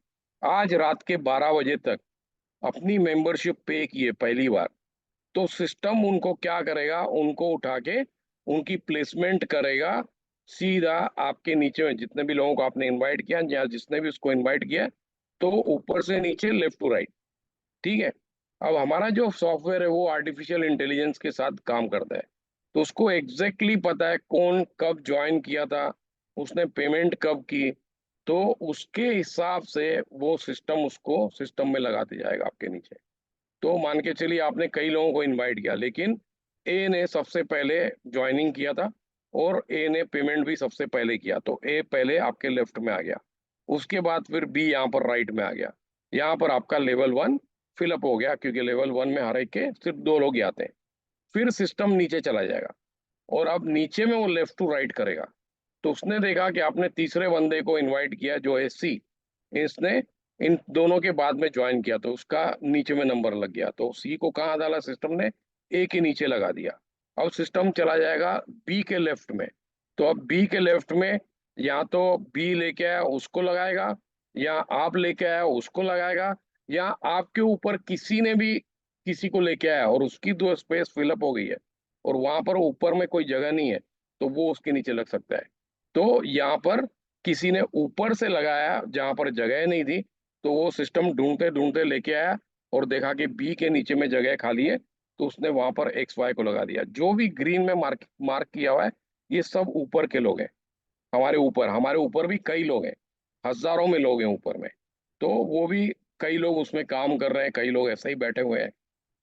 आज रात के 12 बजे तक अपनी मेंबरशिप पे की है पहली बार, तो सिस्टम उनको क्या करेगा, उनको उठा के उनकी प्लेसमेंट करेगा सीधा आपके नीचे में, जितने भी लोगों को आपने इनवाइट किया या जिसने भी उसको इनवाइट किया, तो ऊपर से नीचे लेफ्ट टू राइट, ठीक है। अब हमारा जो सॉफ्टवेयर है वो आर्टिफिशियल इंटेलिजेंस के साथ काम करता है, तो उसको एग्जैक्टली पता है कौन कब ज्वाइन किया था, उसने पेमेंट कब की, तो उसके हिसाब से वो सिस्टम उसको सिस्टम में लगाते जाएगा आपके नीचे। तो मान के चलिए आपने कई लोगों को इनवाइट किया, लेकिन ए ने सबसे पहले ज्वाइनिंग किया था और ए ने पेमेंट भी सबसे पहले किया, तो ए पहले आपके लेफ्ट में आ गया। उसके बाद फिर बी यहाँ पर राइट में आ गया। यहाँ पर आपका लेवल 1 फिलअप हो गया, क्योंकि लेवल 1 में हर एक के सिर्फ 2 लोग ही आते हैं। फिर सिस्टम नीचे चला जाएगा और अब नीचे में वो लेफ्ट टू राइट करेगा। तो उसने देखा कि आपने तीसरे बंदे को इनवाइट किया जो है सी, इसने इन दोनों के बाद में ज्वाइन किया तो उसका नीचे में नंबर लग गया, तो सी को कहाँ डाला सिस्टम ने, ए के नीचे लगा दिया। अब सिस्टम चला जाएगा बी के लेफ्ट में। तो अब बी के लेफ्ट में या तो बी लेके आया उसको लगाएगा, या आप लेके आया उसको लगाएगा, या आपके ऊपर किसी ने भी किसी को लेके आया और उसकी दो स्पेस फिलअप हो गई है और वहां पर ऊपर में कोई जगह नहीं है, तो वो उसके नीचे लग सकता है। तो यहाँ पर किसी ने ऊपर से लगाया जहां पर जगह नहीं थी, तो वो सिस्टम ढूंढते ढूंढते लेके आया और देखा कि बी के नीचे में जगह खाली है, तो उसने वहां पर एक्स वाई को लगा दिया। जो भी ग्रीन में मार्क मार्क किया हुआ है, ये सब ऊपर के लोग हैं। हमारे ऊपर भी कई लोग हैं, हजारों में लोग हैं ऊपर में। तो वो भी कई लोग उसमें काम कर रहे हैं, कई लोग ऐसे ही बैठे हुए हैं।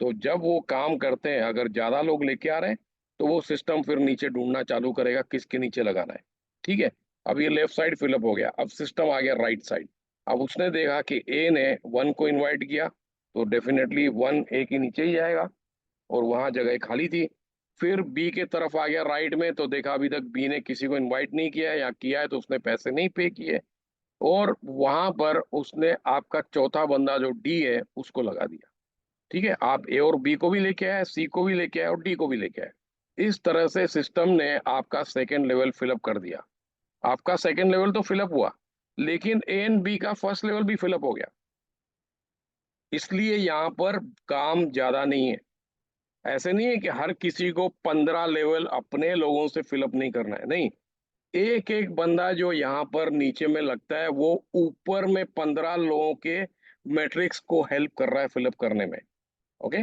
तो जब वो काम करते हैं, अगर ज्यादा लोग लेके आ रहे हैं, तो वो सिस्टम फिर नीचे ढूंढना चालू करेगा किसके नीचे लगाना है। ठीक है। अब ये लेफ्ट साइड फिलअप हो गया, अब सिस्टम आ गया राइट साइड। अब उसने देखा कि ए ने वन को इनवाइट किया, तो डेफिनेटली वन ए के नीचे ही जाएगा और वहां जगह खाली थी। फिर बी के तरफ आ गया राइट में, तो देखा अभी तक बी ने किसी को इनवाइट नहीं किया है, या किया है तो उसने पैसे नहीं पे किए, और वहां पर उसने आपका चौथा बंदा जो डी है उसको लगा दिया। ठीक है, आप ए और बी को भी लेके आए, सी को भी लेके आए और डी को भी लेके आए। इस तरह से सिस्टम ने आपका सेकेंड लेवल फिलअप कर दिया। आपका सेकेंड लेवल तो फिलअप हुआ, लेकिन ए एंड बी का फर्स्ट लेवल भी फिलअप हो गया। इसलिए यहाँ पर काम ज्यादा नहीं है। ऐसे नहीं है कि हर किसी को 15 लेवल अपने लोगों से फिलअप नहीं करना है, नहीं। एक एक बंदा जो यहाँ पर नीचे में लगता है, वो ऊपर में 15 लोगों के मैट्रिक्स को हेल्प कर रहा है फिलअप करने में। ओके।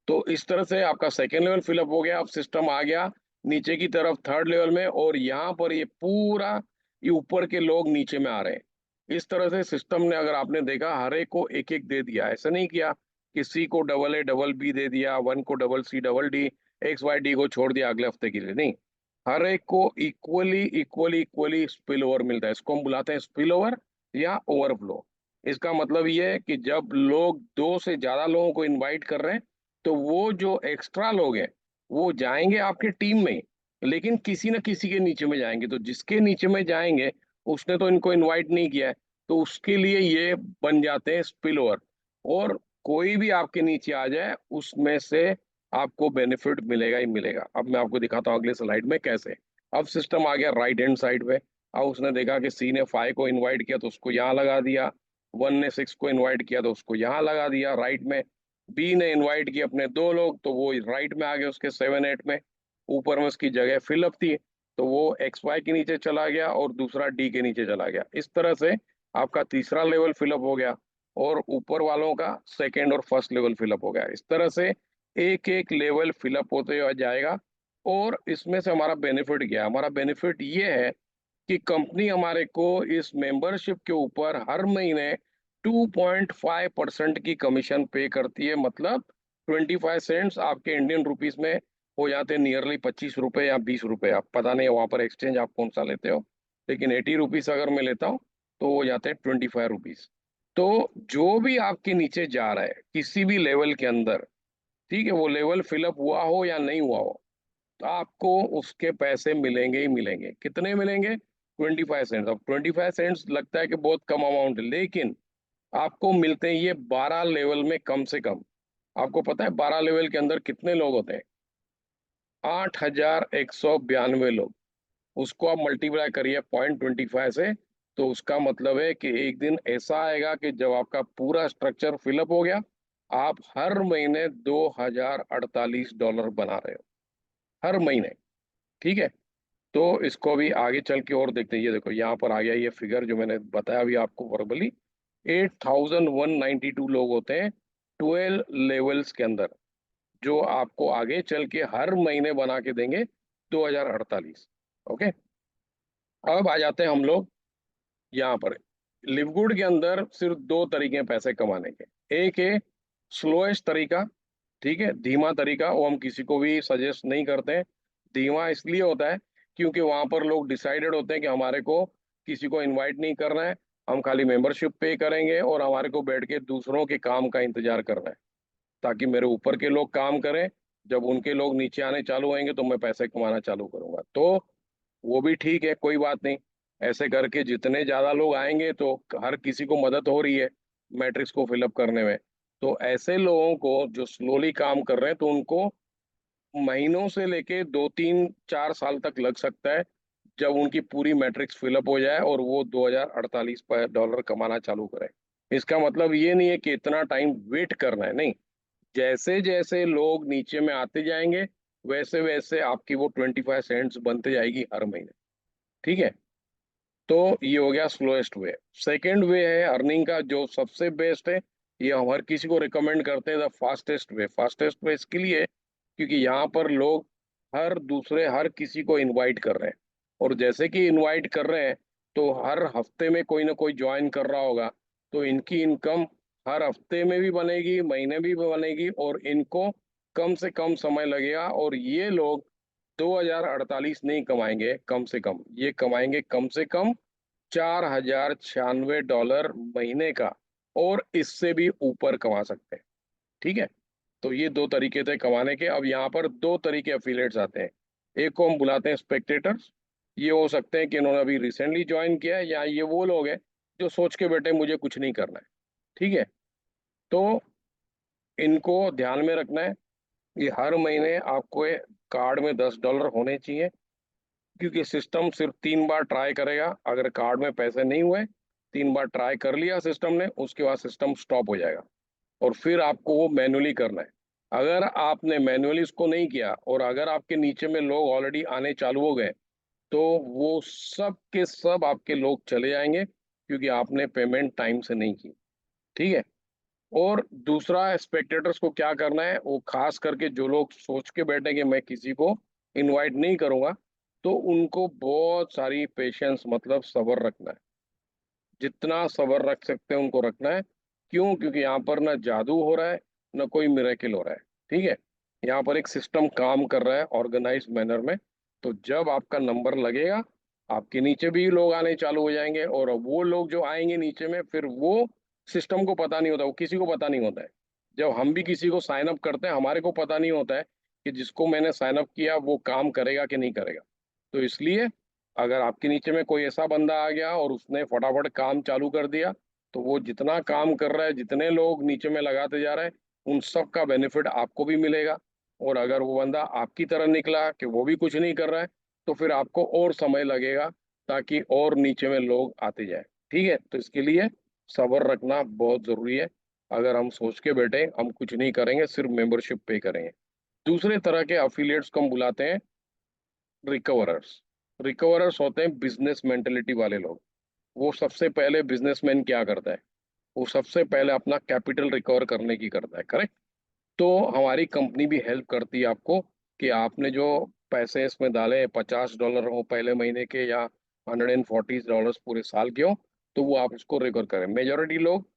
तो इस तरह से आपका सेकेंड लेवल फिलअप हो गया। अब सिस्टम आ गया नीचे की तरफ थर्ड लेवल में, और यहाँ पर ये पूरा ये ऊपर के लोग नीचे में आ रहे हैं। इस तरह से सिस्टम ने, अगर आपने देखा, हर एक को एक एक दे दिया। ऐसा नहीं किया कि सी को डबल ए डबल बी दे दिया, वन को double C double D, X Y D को छोड़ दिया अगले हफ्ते के लिए, नहीं। हर एक को equally equally equally spill over मिलता है। इसको हम बुलाते हैं स्पिल ओवर या ओवरफ्लो। इसका मतलब ये है कि जब लोग दो से ज्यादा लोगों को इनवाइट कर रहे हैं, तो वो जो एक्स्ट्रा लोग हैं वो जाएंगे आपके टीम में, लेकिन किसी न किसी के नीचे में जाएंगे। तो जिसके नीचे में जाएंगे उसने तो इनको इनवाइट नहीं किया है, तो उसके लिए ये बन जाते हैं स्पिल ओवर। और कोई भी आपके नीचे आ जाए उसमें से आपको बेनिफिट मिलेगा ही मिलेगा। अब मैं आपको दिखाता हूँ अगले स्लाइड में कैसे। अब सिस्टम आ गया राइट हैंड साइड पे। अब उसने देखा कि सी ने 5 को इनवाइट किया तो उसको यहाँ लगा दिया, वन ने 6 को इनवाइट किया तो उसको यहाँ लगा दिया राइट में, बी ने इनवाइट किया अपने दो लोग तो वो राइट में आ गए उसके 7 8 में, ऊपर में उसकी जगह फिलअप थी, तो वो एक्स वाई के नीचे चला गया और दूसरा डी के नीचे चला गया। इस तरह से आपका तीसरा लेवल फिलअप हो गया, और ऊपर वालों का सेकेंड और फर्स्ट लेवल फिलअप हो गया। इस तरह से एक एक लेवल फिलअप होते हुए जाएगा। और इसमें से हमारा बेनिफिट क्या है? हमारा बेनिफिट ये है कि कंपनी हमारे को इस मेंबरशिप के ऊपर हर महीने 2.5% की कमीशन पे करती है। मतलब 25 सेंट्स आपके इंडियन रुपीस में हो जाते हैं नियरली 25 रुपए या 20 रुपए। आप पता नहीं वहां पर एक्सचेंज आप कौन सा लेते हो, लेकिन 80 रुपीज अगर मैं लेता हूँ तो हो जाते हैं 25 रुपीज। तो जो भी आपके नीचे जा रहा है किसी भी लेवल के अंदर, ठीक है, वो लेवल फिलअप हुआ हो या नहीं हुआ हो, तो आपको उसके पैसे मिलेंगे ही मिलेंगे। कितने मिलेंगे? 25 सेंट्स। अब 25 सेंट्स लगता है कि बहुत कम अमाउंट है, लेकिन आपको मिलते हैं ये 12 लेवल में कम से कम। आपको पता है 12 लेवल के अंदर कितने लोग होते हैं? 8,192 लोग। उसको आप मल्टीप्लाई करिए 0.25 से, तो उसका मतलब है कि एक दिन ऐसा आएगा कि जब आपका पूरा स्ट्रक्चर फिलअप हो गया, आप हर महीने $2,048 बना रहे हो, हर महीने। ठीक है। तो इसको भी आगे चल के और देखते हैं। ये देखो यहाँ पर आ गया ये फिगर जो मैंने बताया अभी आपको वर्बली। 8,192 लोग होते हैं 12 लेवल्स के अंदर, जो आपको आगे चल के हर महीने बना के देंगे 2,048। ओके। अब आ जाते हैं हम लोग यहाँ पर। लिवगुड के अंदर सिर्फ दो तरीके हैं पैसे कमाने के। एक है स्लोएस्ट तरीका, ठीक है, धीमा तरीका। वो हम किसी को भी सजेस्ट नहीं करते हैं। धीमा इसलिए होता है क्योंकि वहां पर लोग डिसाइडेड होते हैं कि हमारे को किसी को इनवाइट नहीं करना है, हम खाली मेंबरशिप पे करेंगे और हमारे को बैठ के दूसरों के काम का इंतजार करना है, ताकि मेरे ऊपर के लोग काम करें, जब उनके लोग नीचे आने चालू होंगे तो मैं पैसे कमाना चालू करूंगा। तो वो भी ठीक है, कोई बात नहीं। ऐसे करके जितने ज्यादा लोग आएंगे तो हर किसी को मदद हो रही है। मैट्रिक्स को फिलअप करने में। तो ऐसे लोगों को जो स्लोली काम कर रहे हैं, तो उनको महीनों से लेके 2 3 4 साल तक लग सकता है, जब उनकी पूरी मैट्रिक्स फिलअप हो जाए और वो 2048 पर डॉलर कमाना चालू करें। इसका मतलब ये नहीं है कि इतना टाइम वेट करना है, नहीं। जैसे जैसे लोग नीचे में आते जाएंगे, वैसे वैसे आपकी वो 25 सेंट्स बनते जाएगी हर महीने। ठीक है। तो ये हो गया स्लोएस्ट वे। सेकेंड वे है अर्निंग का, जो सबसे बेस्ट है। ये हम हर किसी को रिकमेंड करते हैं, the fastest way. Fastest way इसके लिए क्योंकि यहाँ पर लोग हर किसी को इनवाइट कर रहे हैं। और जैसे कि इनवाइट कर रहे हैं, तो हर हफ्ते में कोई ना कोई ज्वाइन कर रहा होगा। तो इनकी इनकम हर हफ्ते में भी बनेगी, महीने भी बनेगी, और इनको कम से कम समय लगेगा। और ये लोग 2048 नहीं कमाएंगे, कम से कम ये कमाएंगे कम से कम $4096 महीने का, और इससे भी ऊपर कमा सकते हैं। ठीक है। तो ये दो तरीके थे कमाने के। अब यहाँ पर दो तरीके अफिलिएट्स आते हैं। एक को हम बुलाते हैं स्पेक्टेटर्स। ये हो सकते हैं कि इन्होंने अभी रिसेंटली ज्वाइन किया है, या ये वो लोग हैं जो सोच के बैठे मुझे कुछ नहीं करना है। ठीक है। तो इनको ध्यान में रखना है। ये हर महीने आपको कार्ड में $10 होने चाहिए, क्योंकि सिस्टम सिर्फ 3 बार ट्राई करेगा। अगर कार्ड में पैसे नहीं हुए, 3 बार ट्राई कर लिया सिस्टम ने, उसके बाद सिस्टम स्टॉप हो जाएगा, और फिर आपको वो मैनुअली करना है। अगर आपने मैनुअली इसको नहीं किया, और अगर आपके नीचे में लोग ऑलरेडी आने चालू हो गए, तो वो सब के सब आपके लोग चले जाएंगे, क्योंकि आपने पेमेंट टाइम से नहीं की। ठीक है। और दूसरा, स्पेक्टेटर्स को क्या करना है, वो खास करके जो लोग सोच के बैठे कि मैं किसी को इनवाइट नहीं करूंगा, तो उनको बहुत सारी पेशेंस, मतलब सब्र रखना है। जितना सब्र रख सकते हैं उनको रखना है। क्यों? क्योंकि यहाँ पर ना जादू हो रहा है, ना कोई मिरेकल हो रहा है। ठीक है। यहाँ पर एक सिस्टम काम कर रहा है ऑर्गेनाइज मैनर में। तो जब आपका नंबर लगेगा, आपके नीचे भी लोग आने चालू हो जाएंगे, और वो लोग जो आएंगे नीचे में, फिर वो सिस्टम को पता नहीं होता, वो किसी को पता नहीं होता है। जब हम भी किसी को साइन अप करते हैं, हमारे को पता नहीं होता है कि जिसको मैंने साइन अप किया वो काम करेगा कि नहीं करेगा। तो इसलिए अगर आपके नीचे में कोई ऐसा बंदा आ गया और उसने फटाफट काम चालू कर दिया, तो वो जितना काम कर रहा है, जितने लोग नीचे में लगाते जा रहे हैं, उन सब का बेनिफिट आपको भी मिलेगा। और अगर वो बंदा आपकी तरह निकला कि वो भी कुछ नहीं कर रहा है, तो फिर आपको और समय लगेगा, ताकि और नीचे में लोग आते जाए। ठीक है। तो इसके लिए सब्र रखना बहुत जरूरी है। अगर हम सोच के बैठे हम कुछ नहीं करेंगे, सिर्फ मेंबरशिप पे करेंगे। दूसरे तरह के अफिलिएट्स को हम बुलाते हैं रिकवरर्स। रिकवरर्स होते हैं बिजनेस मेंटेलिटी वाले लोग। वो सबसे पहले, बिजनेसमैन क्या करता है, वो सबसे पहले अपना कैपिटल रिकवर करने की करता है। करेक्ट। तो हमारी कंपनी भी हेल्प करती है आपको, कि आपने जो पैसे इसमें डाले, $50 हो पहले महीने के, या $140 पूरे साल के हो, तो वो आप उसको रिकवर करें। मेजोरिटी लोग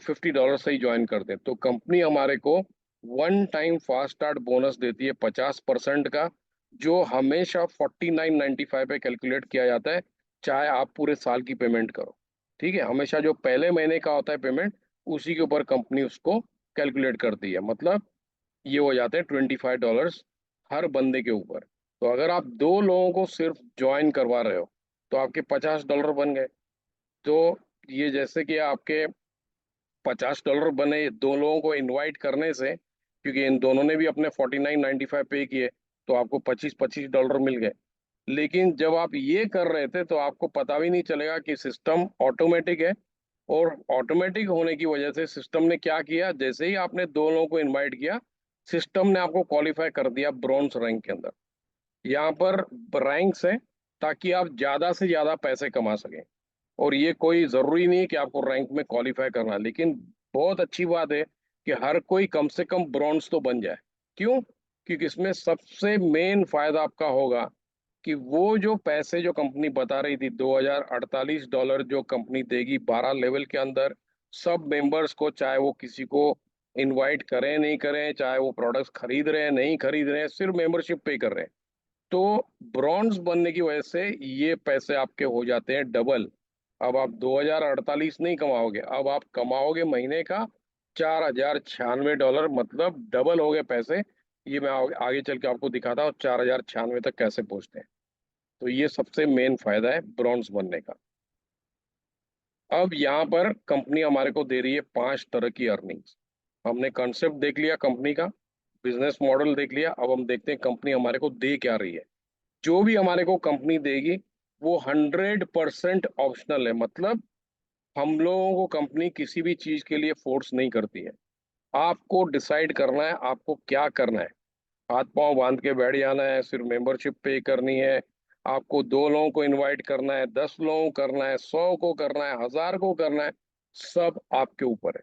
$50 से ही ज्वाइन करते हैं। तो कंपनी हमारे को one time fast start bonus देती है 50% का, जो हमेशा 49.95 पे कैलकुलेट किया जाता है, चाहे आप पूरे साल की पेमेंट करो। ठीक है। हमेशा जो पहले महीने का होता है पेमेंट, उसी के ऊपर कंपनी उसको कैलकुलेट करती है। मतलब ये हो जाते हैं $25 हर बंदे के ऊपर। तो अगर आप दो लोगों को सिर्फ ज्वाइन करवा रहे हो, तो आपके $50 बन गए। तो ये जैसे कि आपके $50 बने दो लोगों को इनवाइट करने से, क्योंकि इन दोनों ने भी अपने 49.95 पे किए, तो आपको 25-25 डॉलर मिल गए। लेकिन जब आप ये कर रहे थे, तो आपको पता भी नहीं चलेगा कि सिस्टम ऑटोमेटिक है। और ऑटोमेटिक होने की वजह से सिस्टम ने क्या किया, जैसे ही आपने दो लोगों को इनवाइट किया, सिस्टम ने आपको क्वालिफाई कर दिया ब्रॉन्ज रैंक के अंदर। यहाँ पर रैंक्स है, ताकि आप ज्यादा से ज्यादा पैसे कमा सकें। और ये कोई जरूरी नहीं है कि आपको रैंक में क्वालिफाई करना है, लेकिन बहुत अच्छी बात है कि हर कोई कम से कम ब्रॉन्ज तो बन जाए। क्यों? क्योंकि इसमें सबसे मेन फायदा आपका होगा कि वो जो पैसे जो कंपनी बता रही थी, $2048 जो कंपनी देगी 12 लेवल के अंदर, सब मेंबर्स को, चाहे वो किसी को इनवाइट करें नहीं करें, चाहे वो प्रोडक्ट्स खरीद रहे हैं नहीं खरीद रहे हैं, सिर्फ मेंबरशिप पे कर रहे हैं। तो ब्रॉन्ज बनने की वजह से ये पैसे आपके हो जाते हैं डबल। अब आप 2048 नहीं कमाओगे, अब आप कमाओगे महीने का $4096, मतलब डबल हो गए पैसे। ये मैं आगे चल के आपको दिखाता हूँ 4096 तक कैसे पहुंचते हैं। तो ये सबसे मेन फायदा है ब्रॉन्ज बनने का। अब यहाँ पर कंपनी हमारे को दे रही है 5 तरह की अर्निंग्स। हमने कॉन्सेप्ट देख लिया कंपनी का, बिजनेस मॉडल देख लिया, अब हम देखते हैं कंपनी हमारे को दे क्या रही है। जो भी हमारे को कंपनी देगी वो 100% ऑप्शनल है, मतलब हम लोगों को कंपनी किसी भी चीज के लिए फोर्स नहीं करती है। आपको डिसाइड करना है आपको क्या करना है। हाथ पांव बांध के बैठ जाना है, सिर्फ मेंबरशिप पे करनी है। आपको 2 लोगों को इनवाइट करना है, 10 लोगों को करना है, 100 को करना है, 1000 को करना है, सब आपके ऊपर है।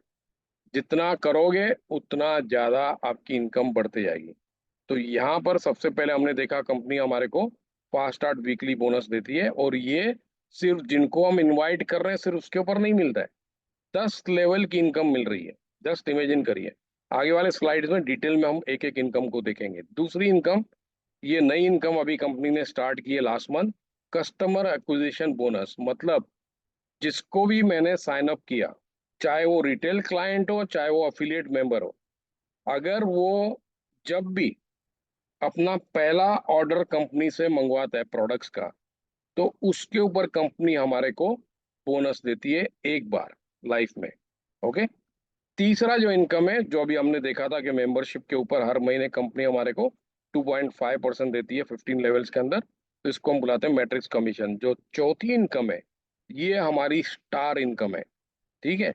जितना करोगे उतना ज्यादा आपकी इनकम बढ़ते जाएगी। तो यहाँ पर सबसे पहले हमने देखा कंपनी हमारे को फास्ट स्टार्ट वीकली बोनस देती है, और ये सिर्फ जिनको हम इनवाइट कर रहे हैं सिर्फ उसके ऊपर नहीं मिलता है, 10 लेवल की इनकम मिल रही है। जस्ट इमेजिन करिए। आगे वाले स्लाइड्स में डिटेल में हम एक एक इनकम को देखेंगे। दूसरी इनकम, ये नई इनकम अभी कंपनी ने स्टार्ट की है last month, customer acquisition bonus. मतलब जिसको भी मैंने साइन अप किया, चाहे वो रिटेल क्लाइंट हो चाहे वो अफिलिएट मेंबर हो, अगर वो जब भी अपना पहला ऑर्डर कंपनी से मंगवाता है प्रोडक्ट्स का, तो उसके ऊपर कंपनी हमारे को बोनस देती है एक बार लाइफ में। ओके। तीसरा जो इनकम है, जो अभी हमने देखा था कि मेंबरशिप के ऊपर हर महीने कंपनी हमारे को 2.5% देती है 15 लेवल्स के अंदर, तो इसको हम बुलाते हैं मैट्रिक्स कमीशन। जो चौथी इनकम है, ये हमारी स्टार इनकम है। ठीक है।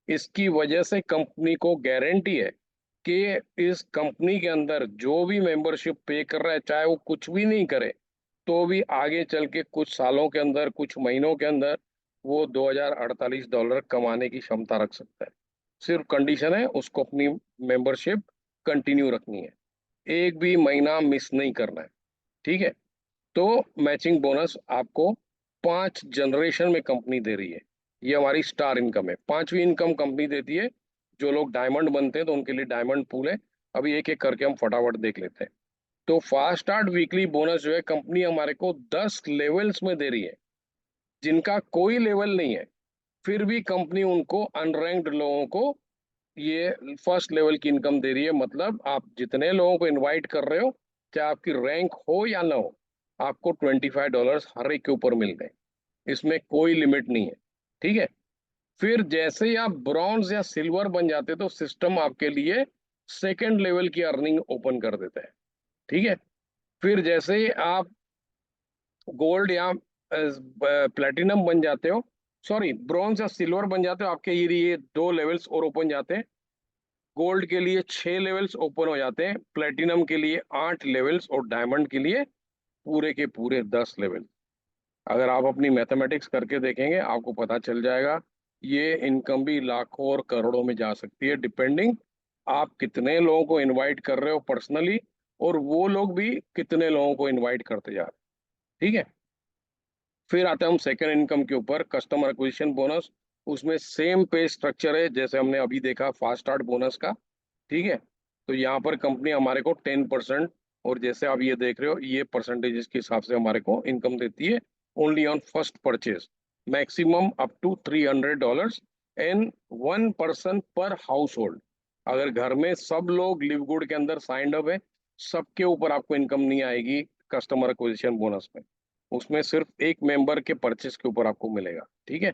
इसकी वजह से कंपनी को गारंटी है कि इस कंपनी के अंदर जो भी मेंबरशिप पे कर रहा है, चाहे वो कुछ भी नहीं करे, तो भी आगे चल के कुछ सालों के अंदर, कुछ महीनों के अंदर वो $2048 कमाने की क्षमता रख सकता है। सिर्फ कंडीशन है उसको अपनी मेंबरशिप कंटिन्यू रखनी है, एक भी महीना मिस नहीं करना है। ठीक है। तो मैचिंग बोनस आपको 5 जनरेशन में कंपनी दे रही है। ये हमारी स्टार इनकम है। पांचवी इनकम कंपनी देती है, जो लोग डायमंड बनते हैं तो उनके लिए डायमंड पूल है। अभी एक एक करके हम फटाफट देख लेते हैं। तो फास्ट स्टार्ट वीकली बोनस जो है कंपनी हमारे को 10 लेवल्स में दे रही है, जिनका कोई लेवल नहीं है, फिर भी कंपनी उनको अनरैंक्ड लोगों को ये फर्स्ट लेवल की इनकम दे रही है। मतलब आप जितने लोगों को इनवाइट कर रहे हो, चाहे आपकी रैंक हो या ना हो, आपको $25 हर एक के ऊपर मिल रहे हैं। इसमें कोई लिमिट नहीं है। ठीक है। फिर जैसे ही आप ब्रॉन्ज या सिल्वर बन जाते तो सिस्टम आपके लिए सेकेंड लेवल की अर्निंग ओपन कर देता है। ठीक है। फिर जैसे ही आप गोल्ड या प्लेटिनम बन जाते हो, सॉरी ब्रॉन्ज या सिल्वर बन जाते हो, आपके ये 2 लेवल्स और ओपन जाते हैं। गोल्ड के लिए 6 लेवल्स ओपन हो जाते हैं, प्लेटिनम के लिए 8 लेवल्स, और डायमंड के लिए पूरे के पूरे 10 लेवल। अगर आप अपनी मैथमेटिक्स करके देखेंगे आपको पता चल जाएगा, ये इनकम भी लाखों और करोड़ों में जा सकती है, डिपेंडिंग आप कितने लोगों को इनवाइट कर रहे हो पर्सनली, और वो लोग भी कितने लोगों को इनवाइट करते जा रहे हैं। ठीक है। फिर आते हैं हम सेकेंड इनकम के ऊपर, कस्टमर एक्विजिशन बोनस। उसमें सेम पे स्ट्रक्चर है जैसे हमने अभी देखा फास्ट स्टार्ट बोनस का। ठीक है। तो यहाँ पर कंपनी हमारे को 10%, और जैसे आप ये देख रहे हो ये परसेंटेज के हिसाब से हमारे को इनकम देती है। Only on first purchase, maximum up to $300 and 1 person पर हाउस होल्ड। अगर घर में सब लोग लिव गुड के अंदर साइंड अप है, सबके ऊपर आपको इनकम नहीं आएगी कस्टमर एक्विजिशन बोनस में। उसमें सिर्फ एक मेंबर के परचेस के ऊपर आपको मिलेगा। ठीक है।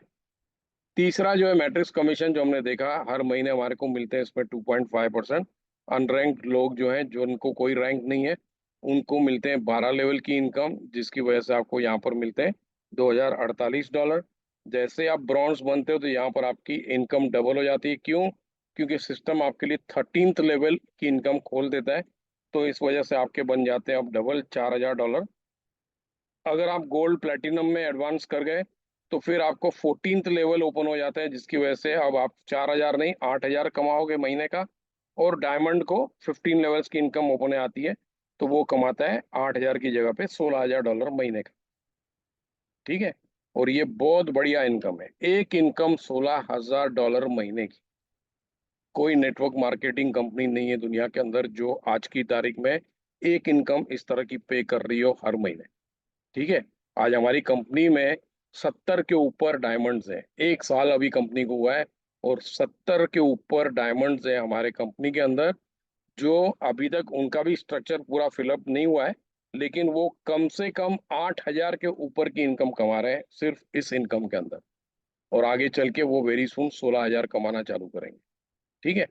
तीसरा जो है मैट्रिक्स कमीशन, जो हमने देखा हर महीने हमारे को मिलते हैं, इसमें 2.5%। अनरैंक्ड लोग जो हैं, जो उनको कोई रैंक नहीं है, उनको मिलते हैं 12 लेवल की इनकम, जिसकी वजह से आपको यहाँ पर मिलते हैं $2048। जैसे आप ब्रॉन्ज बनते हो तो यहाँ पर आपकी इनकम डबल हो जाती है। क्यों? क्योंकि सिस्टम आपके लिए 13th लेवल की इनकम खोल देता है, तो इस वजह से आपके बन जाते हैं अब डबल $4000। अगर आप गोल्ड प्लेटिनम में एडवांस कर गए तो फिर आपको 14th लेवल ओपन हो जाता है, जिसकी वजह से अब आप 4000 नहीं 8000 कमाओगे महीने का। और डायमंड को 15 लेवल्स की इनकम ओपन आती है, तो वो कमाता है 8000 की जगह पे $16000 महीने का। ठीक है। और ये बहुत बढ़िया इनकम है, एक इनकम $16000 महीने की। कोई नेटवर्क मार्केटिंग कंपनी नहीं है दुनिया के अंदर जो आज की तारीख में एक इनकम इस तरह की पे कर रही हो हर महीने। ठीक है। आज हमारी कंपनी में 70 के ऊपर डायमंड्स हैं, एक साल अभी कंपनी को हुआ है, और 70 के ऊपर डायमंड्स हैं हमारे कंपनी के अंदर। जो अभी तक उनका भी स्ट्रक्चर पूरा फिलअप नहीं हुआ है, लेकिन वो कम से कम 8000 के ऊपर की इनकम कमा रहे हैं सिर्फ इस इनकम के अंदर। और आगे चल के वो वेरी सुन 16,000 कमाना चालू करेंगे। ठीक है।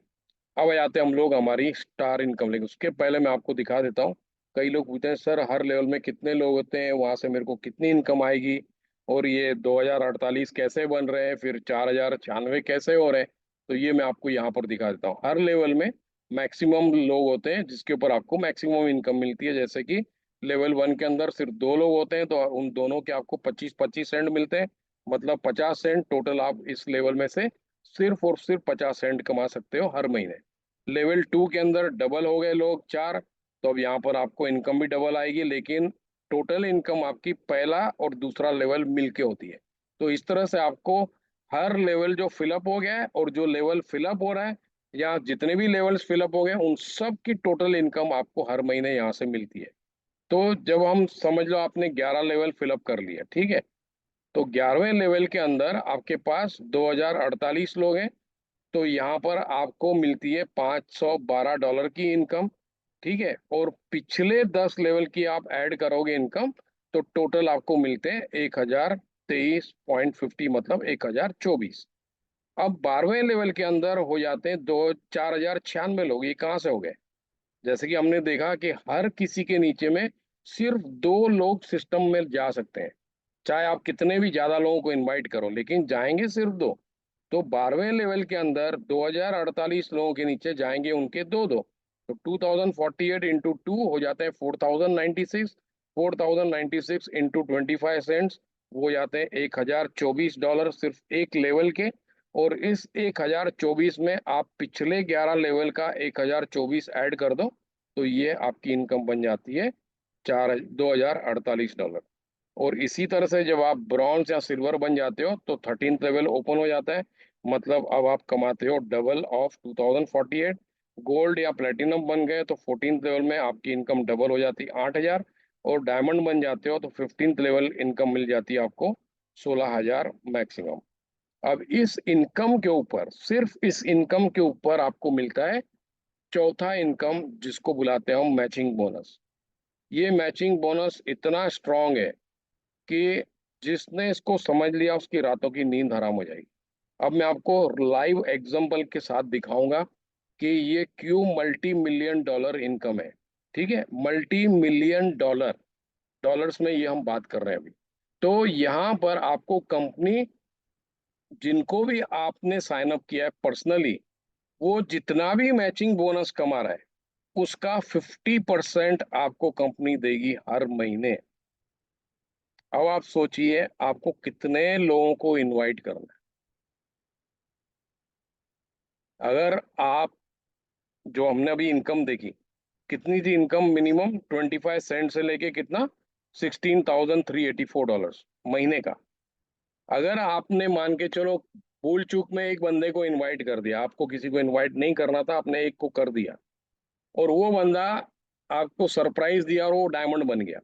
अब आते हैं हम लोग हमारी स्टार इनकम लेंगे, उसके पहले मैं आपको दिखा देता हूँ। कई लोग पूछते हैं सर हर लेवल में कितने लोग होते हैं, वहां से मेरे को कितनी इनकम आएगी, और ये 2048 कैसे बन रहे हैं, फिर 4096 कैसे हो रहे हैं। तो ये मैं आपको यहाँ पर दिखा देता हूँ। हर लेवल में मैक्सिमम लोग होते हैं जिसके ऊपर आपको मैक्सिमम इनकम मिलती है। जैसे कि लेवल 1 के अंदर सिर्फ 2 लोग होते हैं, तो उन दोनों के आपको 25-25 सेंट मिलते हैं, मतलब 50 सेंट टोटल। आप इस लेवल में से सिर्फ और सिर्फ 50 सेंट कमा सकते हो हर महीने। लेवल 2 के अंदर डबल हो गए लोग 4, तो अब यहाँ पर आपको इनकम भी डबल आएगी, लेकिन टोटल इनकम आपकी पहला और दूसरा लेवल मिलके होती है। तो इस तरह से आपको हर लेवल जो फिलअप हो गया है और जो लेवल फिलअप हो रहा है, या जितने भी लेवल्स फिलअप हो गए उन सब की टोटल इनकम आपको हर महीने यहाँ से मिलती है। तो जब हम समझ लो आपने 11 लेवल फिलअप कर लिया, ठीक है, तो 11वें लेवल के अंदर आपके पास 2048 लोग हैं, तो यहाँ पर आपको मिलती है $512 की इनकम। ठीक है। और पिछले 10 लेवल की आप ऐड करोगे इनकम, तो टोटल आपको मिलते हैं 1023.50, मतलब 1024। अब 12वें लेवल के अंदर हो जाते हैं दो 4096 लोग। ये कहाँ से हो गए? जैसे कि हमने देखा कि हर किसी के नीचे में सिर्फ 2 लोग सिस्टम में जा सकते हैं, चाहे आप कितने भी ज्यादा लोगों को इनवाइट करो, लेकिन जाएंगे सिर्फ 2। तो 12वें लेवल के अंदर 2048 लोगों के नीचे जाएंगे उनके 2-2, तो 2048 इंटू 2 हो जाते हैं 4096। 4096 इंटू 25 सेंट्स वो हो जाते हैं $1024 सिर्फ एक लेवल के। और इस 1024 में आप पिछले 11 लेवल का 1024 ऐड कर दो, तो ये आपकी इनकम बन जाती है 2048 डॉलर। और इसी तरह से जब आप ब्रॉन्ज या सिल्वर बन जाते हो तो 13th लेवल ओपन हो जाता है, मतलब अब आप कमाते हो डबल ऑफ 2048। गोल्ड या प्लेटिनम बन गए तो 14th लेवल में आपकी इनकम डबल हो जाती है 8,000। और डायमंड बन जाते हो तो 15th लेवल इनकम मिल जाती है आपको 16,000 मैक्सिमम। अब इस इनकम के ऊपर, सिर्फ इस इनकम के ऊपर आपको मिलता है चौथा इनकम, जिसको बुलाते हैं हम मैचिंग बोनस। ये मैचिंग बोनस इतना स्ट्रांग है कि जिसने इसको समझ लिया उसकी रातों की नींद हराम हो जाएगी। अब मैं आपको लाइव एग्जांपल के साथ दिखाऊंगा कि ये क्यों मल्टी मिलियन डॉलर इनकम है। ठीक है, मल्टी मिलियन डॉलर, डॉलर्स में ये हम बात कर रहे हैं अभी। तो यहाँ पर आपको कंपनी, जिनको भी आपने साइन अप किया है पर्सनली, वो जितना भी मैचिंग बोनस कमा रहा है उसका 50% आपको कंपनी देगी हर महीने। अब आप सोचिए आपको कितने लोगों को इनवाइट करना है। अगर आप, जो हमने अभी इनकम देखी, कितनी थी इनकम? मिनिमम 25 सेंट से लेके कितना, $16,384 महीने का। अगर आपने मान के चलो भूल चूक में एक बंदे को इनवाइट कर दिया, आपको किसी को इनवाइट नहीं करना था, आपने एक को कर दिया, और वो बंदा आपको सरप्राइज दिया और वो डायमंड बन गया,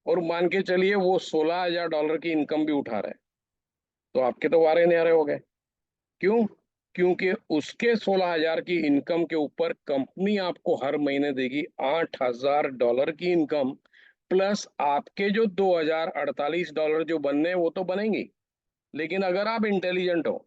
और मान के चलिए वो $16,000 की इनकम भी उठा रहा है, तो आपके तो वारे न्यारे हो गए। क्यों? क्योंकि उसके 16,000 की इनकम के ऊपर कंपनी आपको हर महीने देगी $8,000 की इनकम, प्लस आपके जो $2,048 जो बनने हैं वो तो बनेंगे। लेकिन अगर आप इंटेलिजेंट हो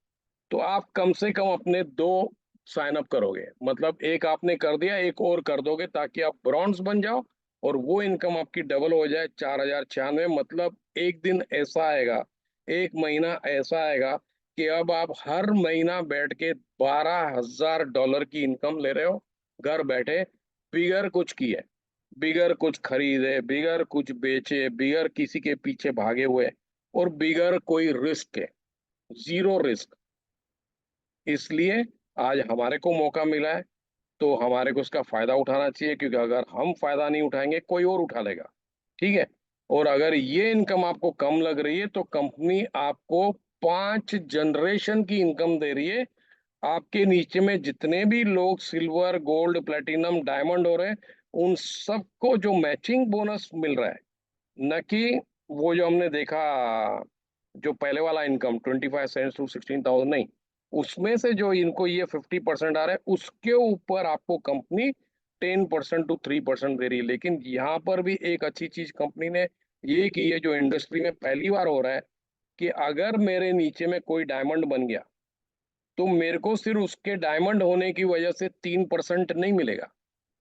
तो आप कम से कम अपने 2 साइन अप करोगे, मतलब एक आपने कर दिया, एक और कर दोगे, ताकि आप ब्रॉन्ज बन जाओ और वो इनकम आपकी डबल हो जाए 4,096। मतलब एक दिन ऐसा आएगा, एक महीना ऐसा आएगा कि अब आप हर महीना बैठ के $12,000 की इनकम ले रहे हो घर बैठे, बिगर कुछ किए, बिगर कुछ खरीदे, बिगर कुछ बेचे, बिगर किसी के पीछे भागे हुए, और बिगर कोई रिस्क है, जीरो रिस्क। इसलिए आज हमारे को मौका मिला है, तो हमारे को इसका फायदा उठाना चाहिए, क्योंकि अगर हम फायदा नहीं उठाएंगे कोई और उठा लेगा। ठीक है। और अगर ये इनकम आपको कम लग रही है तो कंपनी आपको 5 जनरेशन की इनकम दे रही है। आपके नीचे में जितने भी लोग सिल्वर, गोल्ड, प्लेटिनम, डायमंड हो रहे हैं, उन सबको जो मैचिंग बोनस मिल रहा है, न कि वो जो हमने देखा जो पहले वाला इनकम 25 सेंट्स टू 16,000, नहीं, उसमें से जो इनको ये 50% आ रहा है, उसके ऊपर आपको कंपनी 10% टू 3% दे रही है। लेकिन यहाँ पर भी एक अच्छी चीज कंपनी ने ये की है, जो इंडस्ट्री में पहली बार हो रहा है, कि अगर मेरे नीचे में कोई डायमंड बन गया तो मेरे को सिर्फ उसके डायमंड होने की वजह से 3% नहीं मिलेगा,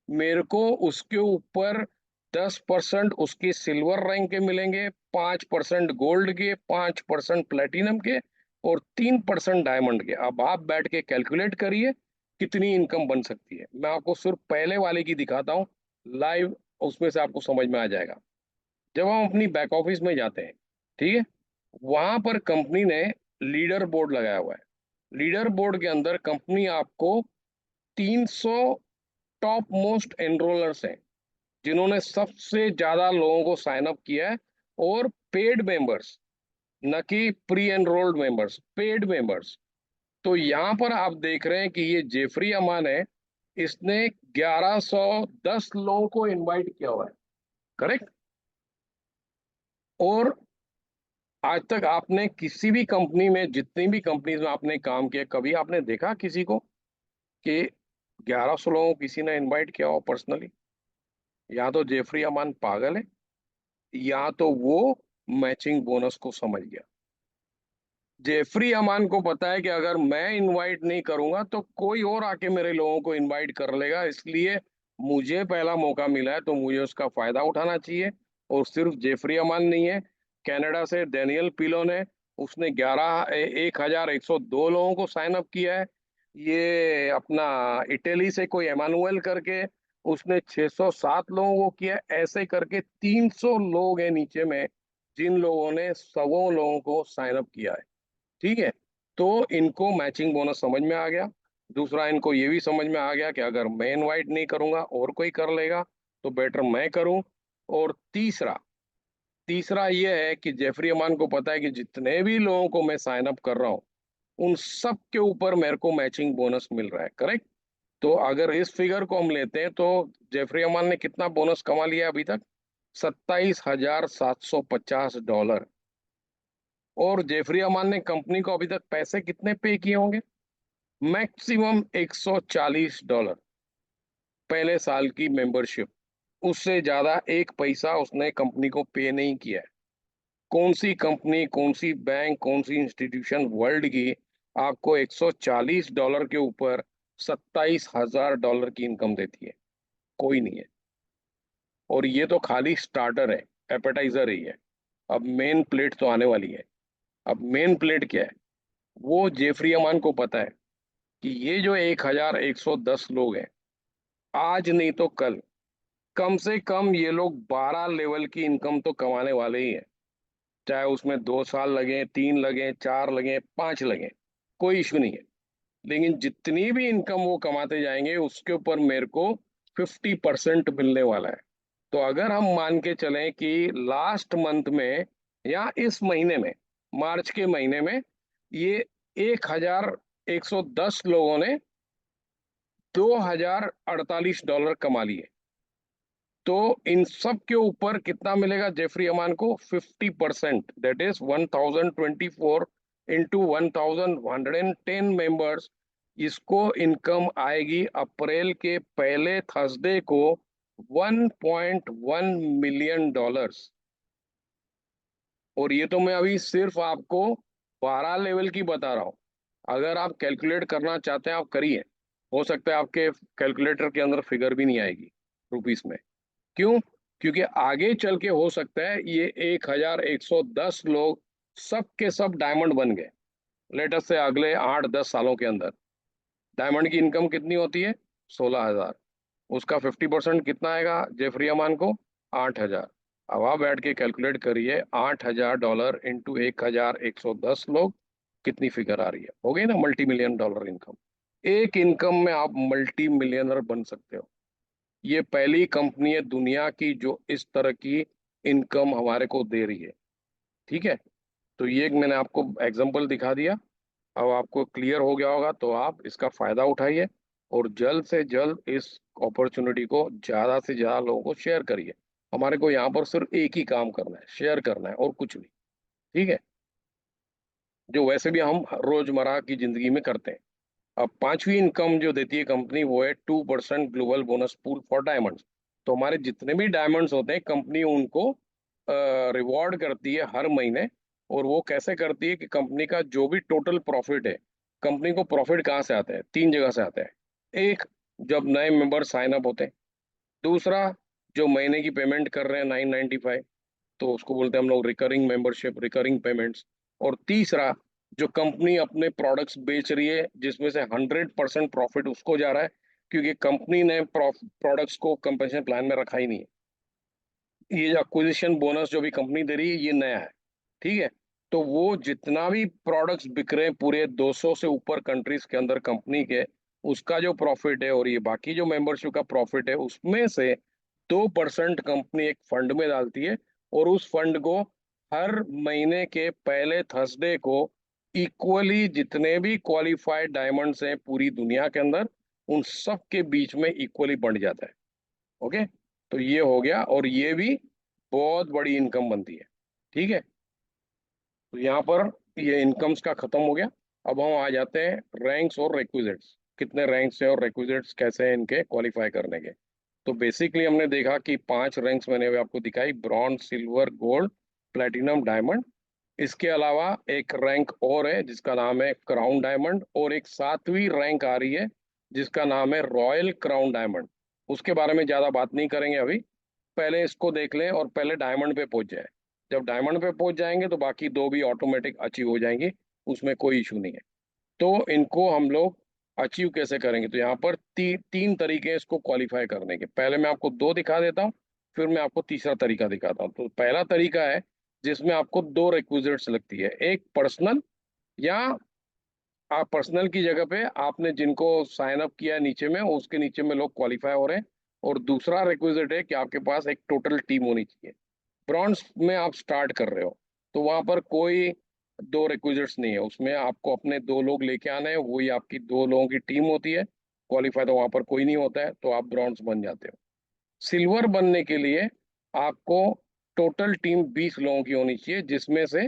मेरे को उसके ऊपर 10% उसकी सिल्वर रैंक के मिलेंगे, 5% गोल्ड के, 5% प्लेटिनम के और 3% डायमंड के। अब आप बैठ के कैलकुलेट करिए कितनी इनकम बन सकती है। मैं आपको सिर्फ पहले वाले की दिखाता हूँ लाइव, उसमें से आपको समझ में आ जाएगा। जब हम अपनी बैक ऑफिस में जाते हैं, ठीक है, वहां पर कंपनी ने लीडर बोर्ड लगाया हुआ है। लीडर बोर्ड के अंदर कंपनी आपको 300 टॉप मोस्ट एनरोलर्स हैं जिन्होंने सबसे ज्यादा लोगों को साइन अप किया है, और पेड मेंबर्स, न कि pre enrolled members, paid members. तो यहाँ पर आप देख रहे हैं कि ये जेफरी अमान है, इसने 1110 लोगों को इनवाइट किया हुआ है, करेक्ट। और आज तक आपने किसी भी कंपनी में, जितनी भी कंपनीज में आपने काम किया, कभी आपने देखा किसी को कि 1100 लोगों को किसी ने इनवाइट किया हो पर्सनली? या तो जेफरी अमान पागल है, या तो वो मैचिंग बोनस को समझ गया। जेफरी अमान को पता है कि अगर मैं इनवाइट नहीं करूंगा तो कोई और आके मेरे लोगों को इनवाइट कर लेगा, इसलिए मुझे पहला मौका मिला है तो मुझे उसका फायदा उठाना चाहिए। और सिर्फ जेफरी अमान नहीं है, कनाडा से डेनियल पिलोन है, उसने 11,102 लोगों को साइन अप किया है। ये अपना इटली से कोई एमानुएल करके, उसने 607 लोगों को किया है। ऐसे करके 300 लोग हैं नीचे में जिन लोगों ने 100 लोगों को साइन अप किया है, ठीक है। तो इनको मैचिंग बोनस समझ में आ गया। दूसरा, इनको ये भी समझ में आ गया कि अगर मैं इनवाइट नहीं करूंगा और कोई कर लेगा तो बेटर मैं करूं। और तीसरा तीसरा ये है कि जेफरी अमान को पता है कि जितने भी लोगों को मैं साइन अप कर रहा हूं उन सब के ऊपर मेरे को मैचिंग बोनस मिल रहा है, करेक्ट। तो अगर इस फिगर को हम लेते हैं तो जेफरी अमान ने कितना बोनस कमा लिया अभी तक? $27,750। और जेफरी अमान ने कंपनी को अभी तक पैसे कितने पे किए होंगे? मैक्सिमम $140 पहले साल की मेंबरशिप। उससे ज्यादा एक पैसा उसने कंपनी को पे नहीं किया है। कौन सी कंपनी, कौन सी बैंक, कौन सी इंस्टीट्यूशन वर्ल्ड की आपको $140 के ऊपर $27,000 की इनकम देती है? कोई नहीं है। और ये तो खाली स्टार्टर है, एपेटाइजर ही है। अब मेन प्लेट तो आने वाली है। अब मेन प्लेट क्या है? वो जेफरी अमान को पता है कि ये जो 1,110 लोग हैं, आज नहीं तो कल कम से कम ये लोग 12 लेवल की इनकम तो कमाने वाले ही हैं। चाहे उसमें 2 साल लगे, 3 लगे, 4 लगे, 5 लगे, कोई इशू नहीं है। लेकिन जितनी भी इनकम वो कमाते जाएंगे उसके ऊपर मेरे को 50% मिलने वाला है। तो अगर हम मान के चलें कि लास्ट मंथ में या इस महीने में, मार्च के महीने में, ये 1,110 लोगों ने $2,048 कमा लिए, तो इन सब के ऊपर कितना मिलेगा जेफरी अमान को? 50%, दैट इज 1,024 इंटू 1,110 मेंबर्स। इसको इनकम आएगी अप्रैल के पहले थर्सडे को $1.1 मिलियन। और ये तो मैं अभी सिर्फ आपको 12 लेवल की बता रहा हूँ। अगर आप कैलकुलेट करना चाहते हैं आप करिए, हो सकता है आपके कैलकुलेटर के अंदर फिगर भी नहीं आएगी रुपीस में। क्यों? क्योंकि आगे चल के हो सकता है ये 1,110 लोग सब के सब डायमंड बन गए, लेटेस्ट से अगले 8-10 सालों के अंदर। डायमंड की इनकम कितनी होती है? 16,000। उसका 50% कितना आएगा जेफरी अमान को? 8,000। अब आप बैठ के कैलकुलेट करिए, $8,000 इंटू 1,110 लोग, कितनी फिगर आ रही है? हो गई ना मल्टी मिलियन डॉलर इनकम। एक इनकम में आप मल्टी मिलियनर बन सकते हो। ये पहली कंपनी है दुनिया की जो इस तरह की इनकम हमारे को दे रही है, ठीक है। तो ये एक मैंने आपको एग्जांपल दिखा दिया। अब आपको क्लियर हो गया होगा तो आप इसका फायदा उठाइए और जल्द से जल्द इस अपॉर्चुनिटी को ज्यादा से ज्यादा लोगों को शेयर करिए। हमारे को यहाँ पर सिर्फ एक ही काम करना है, शेयर करना है और कुछ नहीं, ठीक है, जो वैसे भी हम रोजमर्रा की जिंदगी में करते हैं। अब पांचवी इनकम जो देती है कंपनी वो है 2% global bonus pool for diamonds. तो हमारे जितने भी डायमंड्स होते हैं कंपनी उनको रिवॉर्ड करती है हर महीने और वो कैसे करती है कि कंपनी का जो भी टोटल प्रॉफिट है, कंपनी को प्रॉफिट कहाँ से आता है, तीन जगह से आता है। एक, जब नए मेंबर साइन अप होते हैं। दूसरा, जो महीने की पेमेंट कर रहे हैं 995, तो उसको बोलते हैं हम लोग रिकरिंग मेंबरशिप, रिकरिंग पेमेंट्स। और तीसरा, जो कंपनी अपने प्रोडक्ट्स बेच रही है जिसमें से 100% प्रॉफिट उसको जा रहा है, क्योंकि कंपनी ने प्रोडक्ट्स को कंपनसेशन प्लान में रखा ही नहीं है। ये जो एक्विजिशन बोनस जो भी कंपनी दे रही है ये नया है। ठीक है। तो वो जितना भी प्रोडक्ट्स बिक रहे हैं पूरे 200 से ऊपर कंट्रीज के अंदर कंपनी के, उसका जो प्रॉफिट है और ये बाकी जो मेंबरशिप का प्रॉफिट है, उसमें से 2% कंपनी एक फंड में डालती है। और उस फंड को हर महीने के पहले थर्सडे को इक्वली जितने भी क्वालिफाइड डायमंड्स हैं पूरी दुनिया के अंदर, उन सब के बीच में इक्वली बंट जाता है। ओके। तो ये हो गया, और ये भी बहुत बड़ी इनकम बनती है। ठीक है। तो यहाँ पर ये इनकम्स का खत्म हो गया। अब हम आ जाते हैं रैंक्स और रिक्विजिट्स, कितने रैंक्स हैं और रिक्विजिट्स कैसे हैं इनके क्वालिफाई करने के। तो बेसिकली हमने देखा कि 5 रैंक्स मैंने अभी आपको दिखाई, bronze, silver, gold, platinum, diamond. इसके अलावा एक रैंक और है जिसका नाम है क्राउन डायमंड, और एक 7वीं रैंक आ रही है जिसका नाम है रॉयल क्राउन डायमंड। उसके बारे में ज़्यादा बात नहीं करेंगे अभी, पहले इसको देख लें और पहले डायमंड पे पहुंच जाए। जब डायमंड पे पहुंच जाएंगे तो बाकी दो भी ऑटोमेटिक अचीव हो जाएंगी, उसमें कोई इशू नहीं है। तो इनको हम लोग अचीव कैसे करेंगे, तो यहाँ पर तीन तरीके हैं इसको क्वालिफाई करने के। पहले मैं आपको दो दिखा देता हूँ, फिर मैं आपको तीसरा तरीका दिखाता हूँ। तो पहला तरीका है जिसमें आपको दो रिक्विजिट्स लगती है, एक पर्सनल, या आप पर्सनल की जगह पे आपने जिनको साइन अप किया है नीचे में, उसके नीचे में लोग क्वालिफाई हो रहे हैं। और दूसरा रिक्विजिट है कि आपके पास एक टोटल टीम होनी चाहिए। ब्रॉन्ज में आप स्टार्ट कर रहे हो तो वहां पर कोई दो रिक्विजिट्स नहीं है, उसमें आपको अपने दो लोग लेके आने हैं, वही आपकी दो लोगों की टीम होती है। क्वालिफाई तो वहां पर कोई नहीं होता है, तो आप ब्रॉन्ज बन जाते हो। सिल्वर बनने के लिए आपको टोटल टीम 20 लोगों की होनी चाहिए, जिसमें से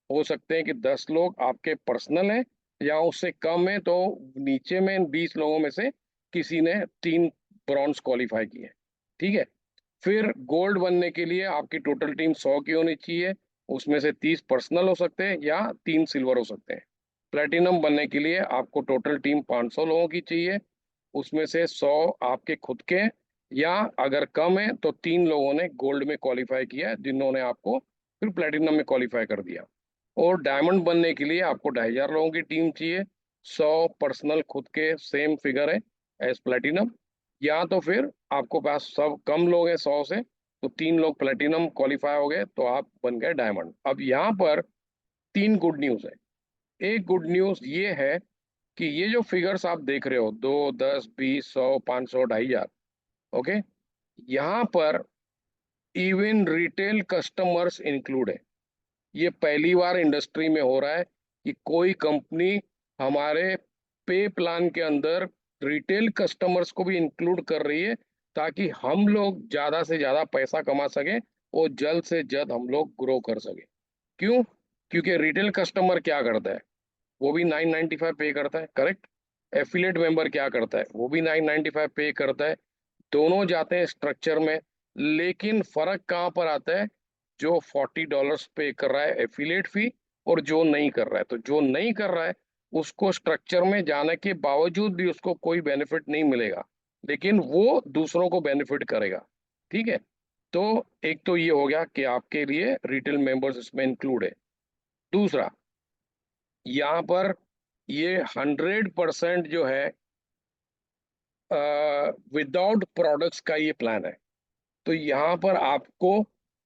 हो सकते हैं कि 10 लोग आपके पर्सनल हैं, या उससे कम है तो नीचे में इन 20 लोगों में से किसी ने 3 ब्रॉन्ज क्वालिफाई किए हैं। ठीक है। फिर गोल्ड बनने के लिए आपकी टोटल टीम 100 की होनी चाहिए, उसमें से 30 पर्सनल हो सकते हैं या 3 सिल्वर हो सकते हैं। प्लेटिनम बनने के लिए आपको टोटल टीम 500 लोगों की चाहिए, उसमें से 100 आपके खुद के, या अगर कम है तो 3 लोगों ने गोल्ड में क्वालिफाई किया जिन्होंने आपको फिर प्लेटिनम में क्वालिफाई कर दिया। और डायमंड बनने के लिए आपको 2500 लोगों की टीम चाहिए, 100 पर्सनल खुद के, सेम फिगर है एज प्लेटिनम। या तो फिर आपको पास सब कम लोग हैं 100 से, तो 3 लोग प्लेटिनम क्वालिफाई हो गए तो आप बन गए डायमंड। अब यहाँ पर 3 गुड न्यूज़ है। एक गुड न्यूज़ ये है कि ये जो फिगर्स आप देख रहे हो, 2, 10, 20, 100, 500, 2500, ओके, यहाँ पर इवन रिटेल कस्टमर्स इंक्लूड है। ये पहली बार इंडस्ट्री में हो रहा है कि कोई कंपनी हमारे पे प्लान के अंदर रिटेल कस्टमर्स को भी इंक्लूड कर रही है, ताकि हम लोग ज्यादा से ज्यादा पैसा कमा सके और जल्द से जल्द हम लोग ग्रो कर सके। क्यों? क्योंकि रिटेल कस्टमर क्या करता है, वो भी 995 पे करता है, करेक्ट। एफिलेट मेंबर क्या करता है, वो भी 995 पे करता है। दोनों जाते हैं स्ट्रक्चर में, लेकिन फर्क कहाँ पर आता है, जो $40 पे कर रहा है एफिलेट फी, और जो नहीं कर रहा है। तो जो नहीं कर रहा है उसको स्ट्रक्चर में जाने के बावजूद भी उसको कोई बेनिफिट नहीं मिलेगा, लेकिन वो दूसरों को बेनिफिट करेगा। ठीक है। तो एक तो ये हो गया कि आपके लिए रिटेल मेंबर्स इसमें इंक्लूड है। दूसरा, यहाँ पर ये 100% जो है विदाउट प्रोडक्ट्स का ये प्लान है। तो यहाँ पर आपको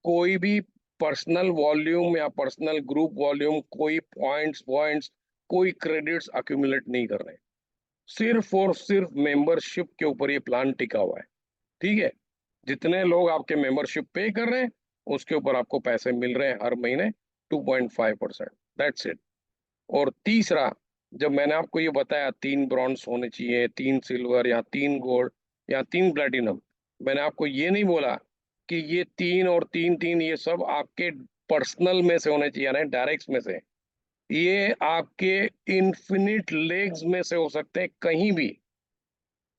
कोई भी पर्सनल वॉल्यूम या पर्सनल ग्रुप वॉल्यूम, कोई पॉइंट्स पॉइंट्स, कोई क्रेडिट्स अक्यूमुलेट नहीं कर रहे हैं। सिर्फ और सिर्फ मेंबरशिप के ऊपर ये प्लान टिका हुआ है। ठीक है। जितने लोग आपके मेंबरशिप पे कर रहे हैं उसके ऊपर आपको पैसे मिल रहे हैं हर महीने 2.5%। That's it. और तीसरा, जब मैंने आपको ये बताया 3 ब्रॉन्ज होने चाहिए, 3 सिल्वर, या 3 गोल्ड, या 3 प्लेटिनम, मैंने आपको ये नहीं बोला कि ये 3 और 3 3 ये सब आपके पर्सनल में से होने चाहिए, यानी डायरेक्ट में से। ये आपके इन्फिनिट लेग्स में से हो सकते हैं कहीं भी।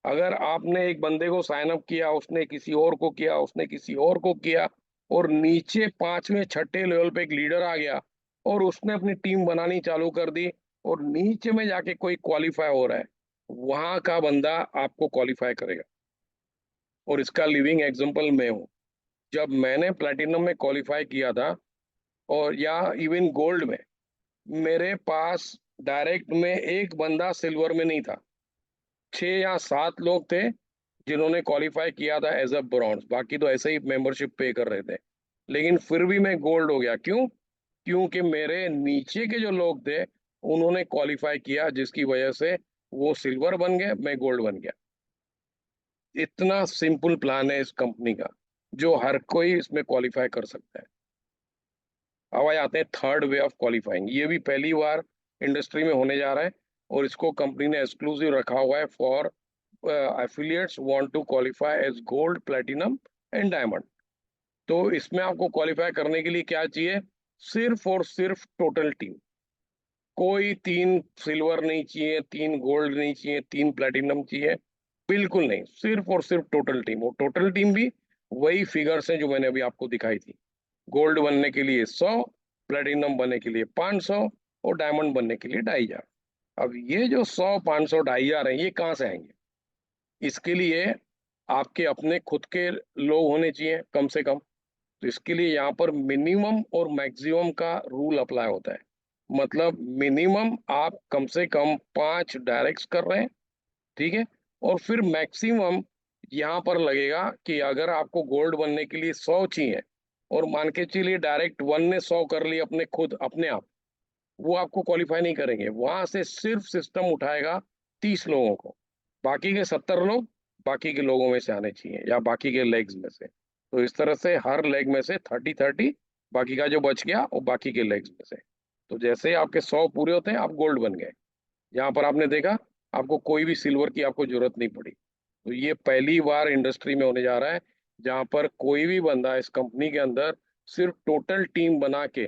अगर आपने एक बंदे को साइन अप किया, उसने किसी और को किया, उसने किसी और को किया, और नीचे 5वें 6ठे लेवल पे एक लीडर आ गया, और उसने अपनी टीम बनानी चालू कर दी, और नीचे में जाके कोई क्वालिफाई हो रहा है, वहां का बंदा आपको क्वालिफाई करेगा। और इसका लिविंग एग्जांपल मैं हूँ। जब मैंने प्लेटिनम में क्वालिफाई किया था, और या इवन गोल्ड में, मेरे पास डायरेक्ट में एक बंदा सिल्वर में नहीं था, 6 या 7 लोग थे जिन्होंने क्वालिफाई किया था एज अ ब्रॉन्ज, बाकी तो ऐसे ही मेंबरशिप पे कर रहे थे। लेकिन फिर भी मैं गोल्ड हो गया, क्यों? क्योंकि मेरे नीचे के जो लोग थे उन्होंने क्वालिफाई किया, जिसकी वजह से वो सिल्वर बन गए, मैं गोल्ड बन गया। इतना सिंपल प्लान है इस कंपनी का, जो हर कोई इसमें क्वालिफाई कर सकता है। अब आ जाते हैं थर्ड वे ऑफ क्वालिफाइंग। ये भी पहली बार इंडस्ट्री में होने जा रहा है, और इसको कंपनी ने एक्सक्लूसिव रखा हुआ है for affiliates want to qualify as gold, platinum and diamond. तो इसमें आपको क्वालिफाई करने के लिए क्या चाहिए? सिर्फ और सिर्फ टोटल टीम। कोई 3 सिल्वर नहीं चाहिए, 3 गोल्ड नहीं चाहिए, 3 प्लेटिनम चाहिए, बिल्कुल नहीं। सिर्फ और सिर्फ टोटल टीम। और टोटल टीम भी वही फिगर्स हैं जो मैंने अभी आपको दिखाई थी। गोल्ड बनने के लिए 100, प्लेटिनम बनने के लिए 500, और डायमंड बनने के लिए 2,500। अब ये जो 100, 500, 2,500 हैं, ये कहाँ से आएंगे? इसके लिए आपके अपने खुद के लोग होने चाहिए कम से कम। तो इसके लिए यहाँ पर मिनिमम और मैक्सिमम का रूल अप्लाई होता है। मतलब मिनिमम आप कम से कम 5 डायरेक्ट्स कर रहे हैं, ठीक है। और फिर मैक्सिमम यहाँ पर लगेगा कि अगर आपको गोल्ड बनने के लिए 100 चाहिए, और मान के चलिए डायरेक्ट वन ने 100 कर लिए अपने खुद अपने आप, वो आपको क्वालिफाई नहीं करेंगे। वहां से सिर्फ सिस्टम उठाएगा 30 लोगों को, बाकी के 70 लोग बाकी के लोगों में से आने चाहिए, या बाकी के लेग्स में से। तो इस तरह से हर लेग में से 30-30, बाकी का जो बच गया वो बाकी के लेग्स में से। तो जैसे ही आपके 100 पूरे होते हैं, आप गोल्ड बन गए। यहाँ पर आपने देखा, आपको कोई भी सिल्वर की आपको जरूरत नहीं पड़ी। तो ये पहली बार इंडस्ट्री में होने जा रहा है जहाँ पर कोई भी बंदा इस कंपनी के अंदर सिर्फ टोटल टीम बना के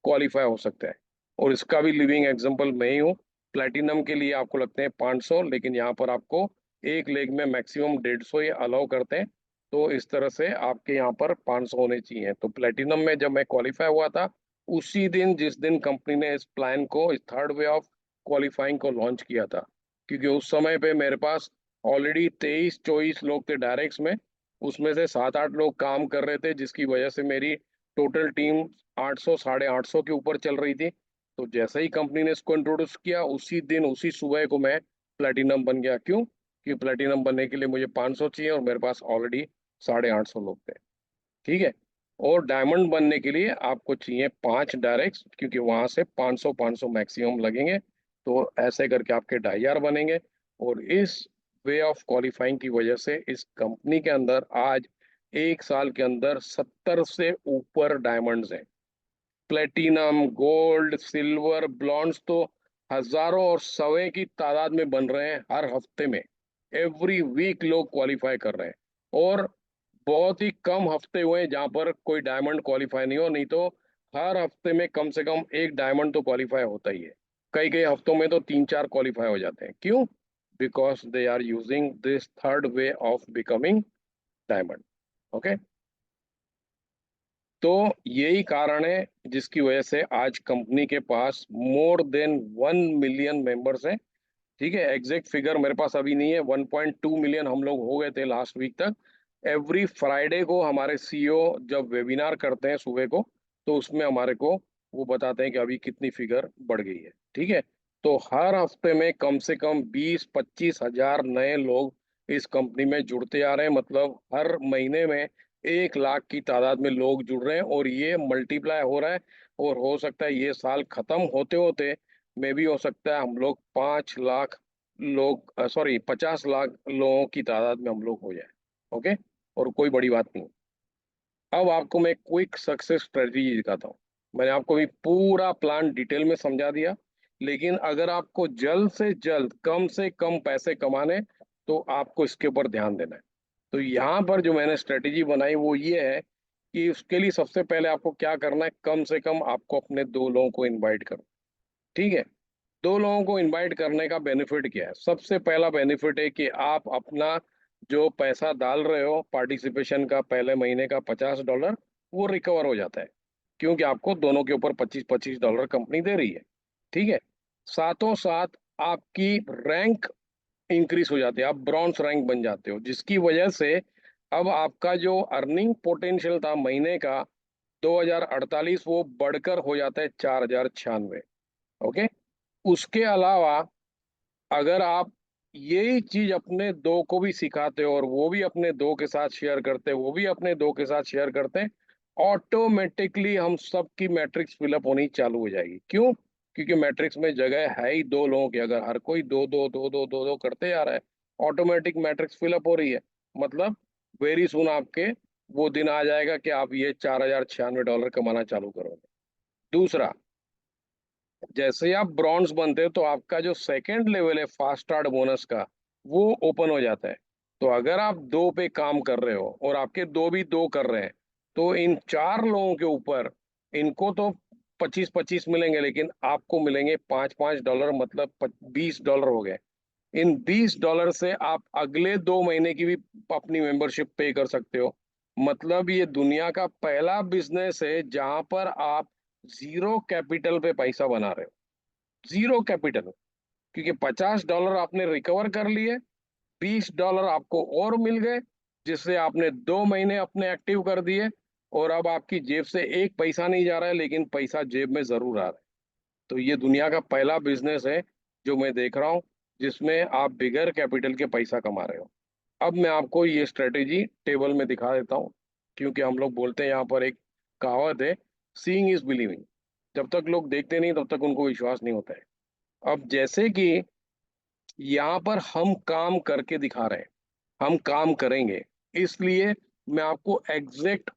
क्वालिफाई हो सकता है। और इसका भी लिविंग एग्जांपल मैं ही हूँ। प्लेटिनम के लिए आपको लगते हैं 500, लेकिन यहाँ पर आपको एक लेग में मैक्सिमम 150 ये अलाउ करते हैं। तो इस तरह से आपके यहाँ पर 500 होने चाहिए। तो प्लेटिनम में जब मैं क्वालिफाई हुआ था, उसी दिन जिस दिन कंपनी ने इस प्लान को, इस थर्ड वे ऑफ क्वालिफाइंग को लॉन्च किया था, क्योंकि उस समय पे मेरे पास ऑलरेडी 23-24 लोग थे डायरेक्ट्स में। उसमें से 7-8 लोग काम कर रहे थे, जिसकी वजह से मेरी टोटल टीम 800, 850 के ऊपर चल रही थी। तो जैसे ही कंपनी ने इसको इंट्रोड्यूस किया, उसी दिन उसी सुबह को मैं प्लेटिनम बन गया। क्यों? कि प्लेटिनम बनने के लिए मुझे 500 चाहिए, और मेरे पास ऑलरेडी 850 लोग थे, ठीक है। और डायमंड बनने के लिए आपको चाहिए 5 डायरेक्ट्स, क्योंकि वहां से 500-500 मैक्सिमम लगेंगे। तो ऐसे करके आपके 2,500 बनेंगे। और इस वे ऑफ क्वालिफाइंग की वजह से इस कंपनी के अंदर आज एक साल के अंदर 70 से ऊपर डायमंड्स हैं। प्लेटिनम, गोल्ड, सिल्वर, ब्लॉन्ड्स तो हजारों और सवे की तादाद में बन रहे हैं हर हफ्ते में। एवरी वीक लोग क्वालिफाई कर रहे हैं। और बहुत ही कम हफ्ते हुए हैं जहां पर कोई डायमंड क्वालिफाई नहीं हो, नहीं तो हर हफ्ते में कम से कम एक डायमंड तो क्वालिफाई होता ही है। कई कई हफ्तों में तो 3-4 क्वालिफाई हो जाते हैं। क्यों? Because they are using this third way of becoming diamond. Okay. तो यही कारण है जिसकी वजह से आज कंपनी के पास मोर देन 1 मिलियन मेंबर्स हैं। ठीक है, एग्जैक्ट फिगर मेरे पास अभी नहीं है। 1.2 मिलियन हम लोग हो गए थे लास्ट वीक तक। एवरी फ्राइडे को हमारे सीईओ जब वेबिनार करते हैं सुबह को, तो उसमें हमारे को वो बताते हैं कि अभी कितनी फिगर बढ़ गई है। ठीक है। तो हर हफ्ते में कम से कम 20-25 हजार नए लोग इस कंपनी में जुड़ते आ रहे हैं। मतलब हर महीने में 1 लाख की तादाद में लोग जुड़ रहे हैं, और ये मल्टीप्लाई हो रहा है। और हो सकता है ये साल खत्म होते होते में भी हो सकता है हम लोग 5 लाख लोग, सॉरी, 50 लाख लोगों की तादाद में हम लोग हो जाए। ओके। और कोई बड़ी बात नहीं। अब आपको मैं क्विक सक्सेस स्ट्रेटजी दिखाता हूँ। मैंने आपको भी पूरा प्लान डिटेल में समझा दिया, लेकिन अगर आपको जल्द से जल्द कम से कम पैसे कमाने, तो आपको इसके ऊपर ध्यान देना है। तो यहाँ पर जो मैंने स्ट्रेटेजी बनाई वो ये है कि उसके लिए सबसे पहले आपको क्या करना है, कम से कम आपको अपने 2 लोगों को इनवाइट करो। ठीक है। 2 लोगों को इनवाइट करने का बेनिफिट क्या है? सबसे पहला बेनिफिट है कि आप अपना जो पैसा डाल रहे हो पार्टिसिपेशन का, पहले महीने का $50, वो रिकवर हो जाता है। क्योंकि आपको दोनों के ऊपर 25-25 डॉलर कंपनी दे रही है। ठीक है। साथों साथ आपकी रैंक इंक्रीज हो जाती है, आप ब्रॉन्ज रैंक बन जाते हो, जिसकी वजह से अब आपका जो अर्निंग पोटेंशियल था महीने का 2048, वो बढ़कर हो जाता है 4096। ओके। उसके अलावा अगर आप यही चीज अपने दो को भी सिखाते हो और वो भी अपने दो के साथ शेयर करते हैं, वो भी अपने दो के साथ शेयर करते हैं, ऑटोमेटिकली हम सबकी मैट्रिक्स फिलअप होनी चालू हो जाएगी। क्यों? क्योंकि मैट्रिक्स में जगह है ही दो लोगों की। अगर हर कोई दो दो दो दो दो दो करते जा रहा है, ऑटोमेटिक मैट्रिक्स फिलअप हो रही है। मतलब वेरी सुन आपके वो दिन आ जाएगा कि आप ये 4096 डॉलर कमाना चालू करोगे। दूसरा, जैसे ही आप ब्रॉन्ज बनते हो तो आपका जो सेकंड लेवल है फास्ट स्टार्ट बोनस का, वो ओपन हो जाता है। तो अगर आप दो पे काम कर रहे हो और आपके दो भी दो कर रहे हैं, तो इन चार लोगों के ऊपर इनको तो 25-25 मिलेंगे, लेकिन आपको मिलेंगे 5-5 डॉलर, मतलब 20 डॉलर हो गए। इन 20 डॉलर से आप अगले 2 महीने की भी अपनी मेंबरशिप पे कर सकते हो। मतलब ये दुनिया का पहला बिजनेस है जहां पर आप जीरो कैपिटल पे पैसा बना रहे हो। Zero capital. क्योंकि 50 डॉलर आपने रिकवर कर लिए, 20 डॉलर आपको और मिल गए, जिससे आपने 2 महीने अपने एक्टिव कर दिए, और अब आपकी जेब से एक पैसा नहीं जा रहा है, लेकिन पैसा जेब में जरूर आ रहा है। तो ये दुनिया का पहला बिजनेस है जो मैं देख रहा हूँ जिसमें आप बिगर कैपिटल के पैसा कमा रहे हो। अब मैं आपको ये स्ट्रेटेजी टेबल में दिखा देता हूँ। क्योंकि हम लोग बोलते हैं, यहाँ पर एक कहावत है, सीइंग इज बिलीविंग। जब तक लोग देखते नहीं तब तक उनको विश्वास नहीं होता है। अब जैसे कि यहाँ पर हम काम करके दिखा रहे हैं, हम काम करेंगे, इसलिए मैं आपको एग्जैक्ट